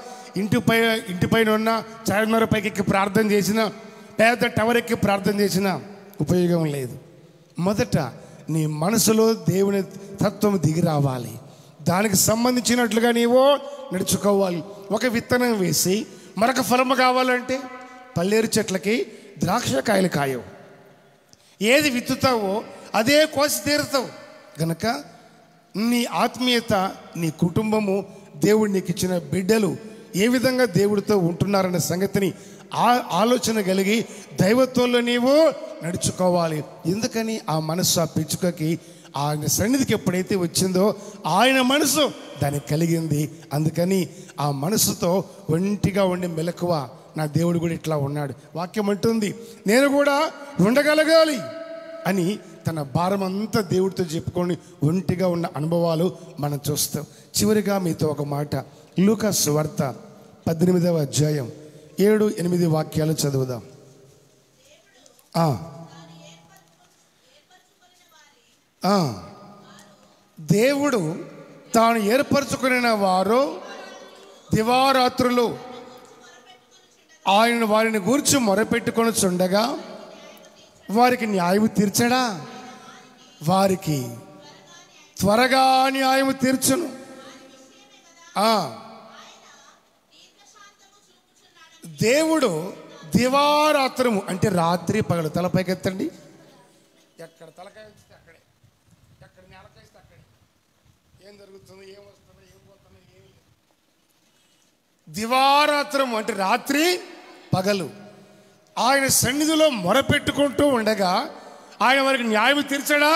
ఇంటిపైన ఉన్న చార్మినార్ పైకి ఎక్కి ప్రార్థన చేసినా, పెద్ద టవర్ ఎక్కి ప్రార్థన చేసినా ఉపయోగం లేదు. మొదట నీ మనసులో దేవుని తత్వం దిగి రావాలి. దానికి సంబంధించినట్లుగా నీవు నడుచుకోవాలి. ఒక విత్తనం వేసి మరొక ఫలము కావాలంటే పల్లేరు చెట్లకి ద్రాక్షకాయలు కాయవు. ఏది విత్తుతావో అదే కోసి తీరుతావు. గనక నీ ఆత్మీయత, నీ కుటుంబము, దేవుడు నీకు ఇచ్చిన బిడ్డలు ఏ విధంగా దేవుడితో ఉంటున్నారన్న సంగతిని ఆలోచన కలిగి దైవత్వంలో నీవు నడుచుకోవాలి. ఎందుకని ఆ మనస్సు ఆ పిచ్చుకకి ఆయన సన్నిధికి ఎప్పుడైతే వచ్చిందో ఆయన మనసు దానికి కలిగింది. అందుకని ఆ మనసుతో ఒంటిగా ఉండి మెలకువ, నా దేవుడు కూడా ఇట్లా ఉన్నాడు. వాక్యం అంటుంది నేను కూడా ఉండగలగాలి అని తన భారం అంతా దేవుడితో చెప్పుకొని ఒంటిగా ఉన్న అనుభవాలు మనం చూస్తాం. చివరిగా మీతో ఒక మాట, లూకా సువార్త 18వ అధ్యాయం 7-8 వాక్యాలు చదువుదాం. దేవుడు తాను ఏర్పరచుకున్న వారు దివారాత్రులు ఆయన వారిని గూర్చి మొరపెట్టుకొని చుండగా వారికి న్యాయము తీర్చడా? వారికి త్వరగా న్యాయము తీర్చును. దేవుడు దివారాత్రము అంటే రాత్రి పగలు. తలపైకెత్తండి. ఎక్కడ తలకాయ వస్తే అక్కడే, ఎక్కడ నేలకేస్తే అక్కడే. ఏం జరుగుతుంది, ఏం వస్తుంది, ఏం పోతుంది, ఏమి లేదు. దివారాత్రము అంటే రాత్రి పగలు ఆయన సన్నిధిలో మొరపెట్టుకుంటూ ఉండగా ఆయన వారికి న్యాయం తీర్చడా?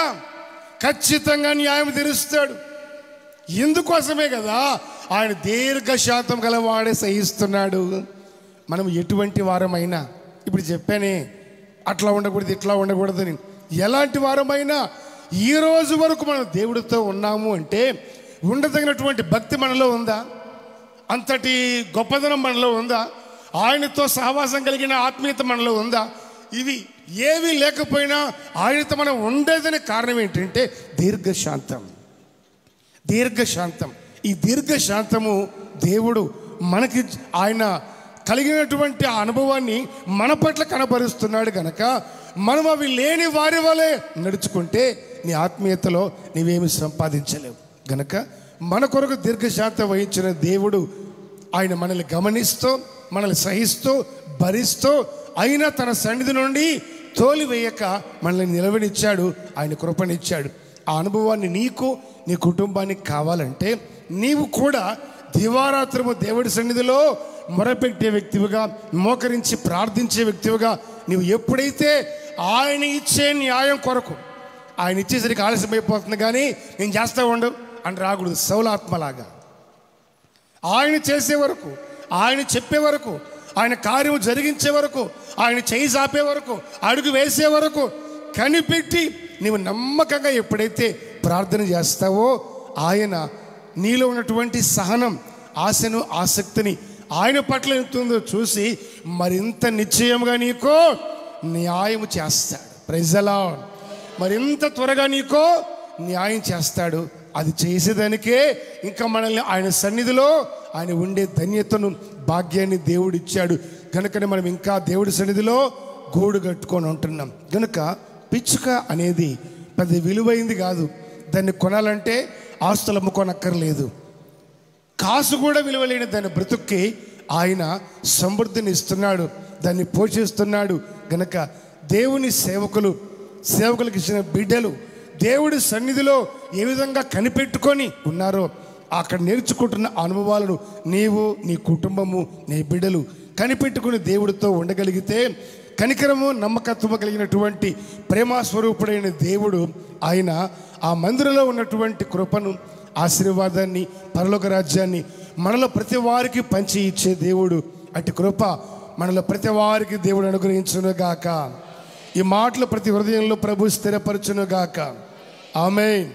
ఖచ్చితంగా న్యాయం తీరుస్తాడు. ఇందుకోసమే కదా ఆయన దీర్ఘశాంతం గలవాడే సహిస్తున్నాడు. మనం ఎటువంటి వారమైనా, ఇప్పుడు చెప్పానే అట్లా ఉండకూడదు ఇట్లా ఉండకూడదని, ఎలాంటి వారమైనా ఈ రోజు వరకు మనం దేవుడితో ఉన్నాము అంటే ఉండదగినటువంటి భక్తి మనలో ఉందా? అంతటి గొప్పదనం మనలో ఉందా? ఆయనతో సహవాసం కలిగిన ఆత్మీయత మనలో ఉందా? ఇవి ఏవి లేకపోయినా ఆయనతో మనం ఉండేదని కారణం ఏంటంటే దీర్ఘశాంతం. ఈ దీర్ఘశాంతము దేవుడు మనకి ఆయన కలిగినటువంటి ఆ అనుభవాన్ని మన పట్ల కనబరుస్తున్నాడు. కనుక మనం అవి లేని వారి వలె నడుచుకుంటే నీ ఆత్మీయతలో నీవేమి సంపాదించలేవు. గనక మన కొరకు దీర్ఘశాంతం వహించిన దేవుడు ఆయన మనల్ని గమనిస్తూ, మనల్ని సహిస్తూ, భరిస్తూ, అయినా తన సన్నిధి నుండి తోలివేయక మనల్ని నిలవనిచ్చాడు. ఆయన కృపనిచ్చాడు. ఆ అనుభవాన్ని నీకు, నీ కుటుంబానికి కావాలంటే నీవు కూడా దివారాత్రము దేవుడి సన్నిధిలో మొరపెట్టే వ్యక్తివిగా, మోకరించి ప్రార్థించే వ్యక్తివిగా నీవు ఎప్పుడైతే ఆయన ఇచ్చే న్యాయం కొరకు, ఆయన ఇచ్చేసరికి ఆలస్యమైపోతుంది కానీ నేను చేస్తా ఉండు అని రాకూడదు. సౌలాత్మలాగా ఆయన చేసే వరకు, ఆయన చెప్పే వరకు, ఆయన కార్యము జరిగించే వరకు, ఆయన చేయి చాపే వరకు, అడుగు వేసే వరకు కనిపెట్టి నీవు నమ్మకంగా ఎప్పుడైతే ప్రార్థన చేస్తావో ఆయన నీలో ఉన్నటువంటి సహనం, ఆశను, ఆసక్తిని ఆయన పట్ల ఎంతుందో చూసి మరింత నిశ్చయంగా నీకో న్యాయం చేస్తాడు. Praise the lord. మరింత త్వరగా నీకో న్యాయం చేస్తాడు. అది చేసేదానికే ఇంకా మనల్ని ఆయన సన్నిధిలో ఆయన ఉండే ధన్యతను, భాగ్యాన్ని దేవుడు ఇచ్చాడు. కనుకనే మనం ఇంకా దేవుడి సన్నిధిలో గూడు కట్టుకొని ఉంటున్నాం. కనుక పిచ్చుక అనేది పెద్ద విలువైంది కాదు. దాన్ని కొనాలంటే ఆస్తులు అమ్ముకోనక్కర్లేదు. కాసు కూడా విలువలేని దాని బ్రతుక్కి ఆయన సమృద్ధిని ఇస్తున్నాడు, దాన్ని పోషిస్తున్నాడు. గనక దేవుని సేవకులకు ఇచ్చిన బిడ్డలు దేవుడి సన్నిధిలో ఏ విధంగా కనిపెట్టుకొని ఉన్నారో అక్కడ నేర్చుకుంటున్న అనుభవాలను నీవు, నీ కుటుంబము, నీ బిడ్డలు కనిపెట్టుకుని దేవుడితో ఉండగలిగితే, కనికరము, నమ్మకత్వము కలిగినటువంటి ప్రేమస్వరూపుడైన దేవుడు ఆయన ఆ మందిరంలో ఉన్నటువంటి కృపను, ఆశీర్వాదాన్ని, పరలోక రాజ్యాన్ని మనలో ప్రతి వారికి పంచి ఇచ్చే దేవుడు. అట్టి కృప మనలో ప్రతి వారికి దేవుడు అనుగ్రహించునుగాక. ఈ మాటలు ప్రతి హృదయంలో ప్రభు స్థిరపరచునుగాక. ఆమేన్.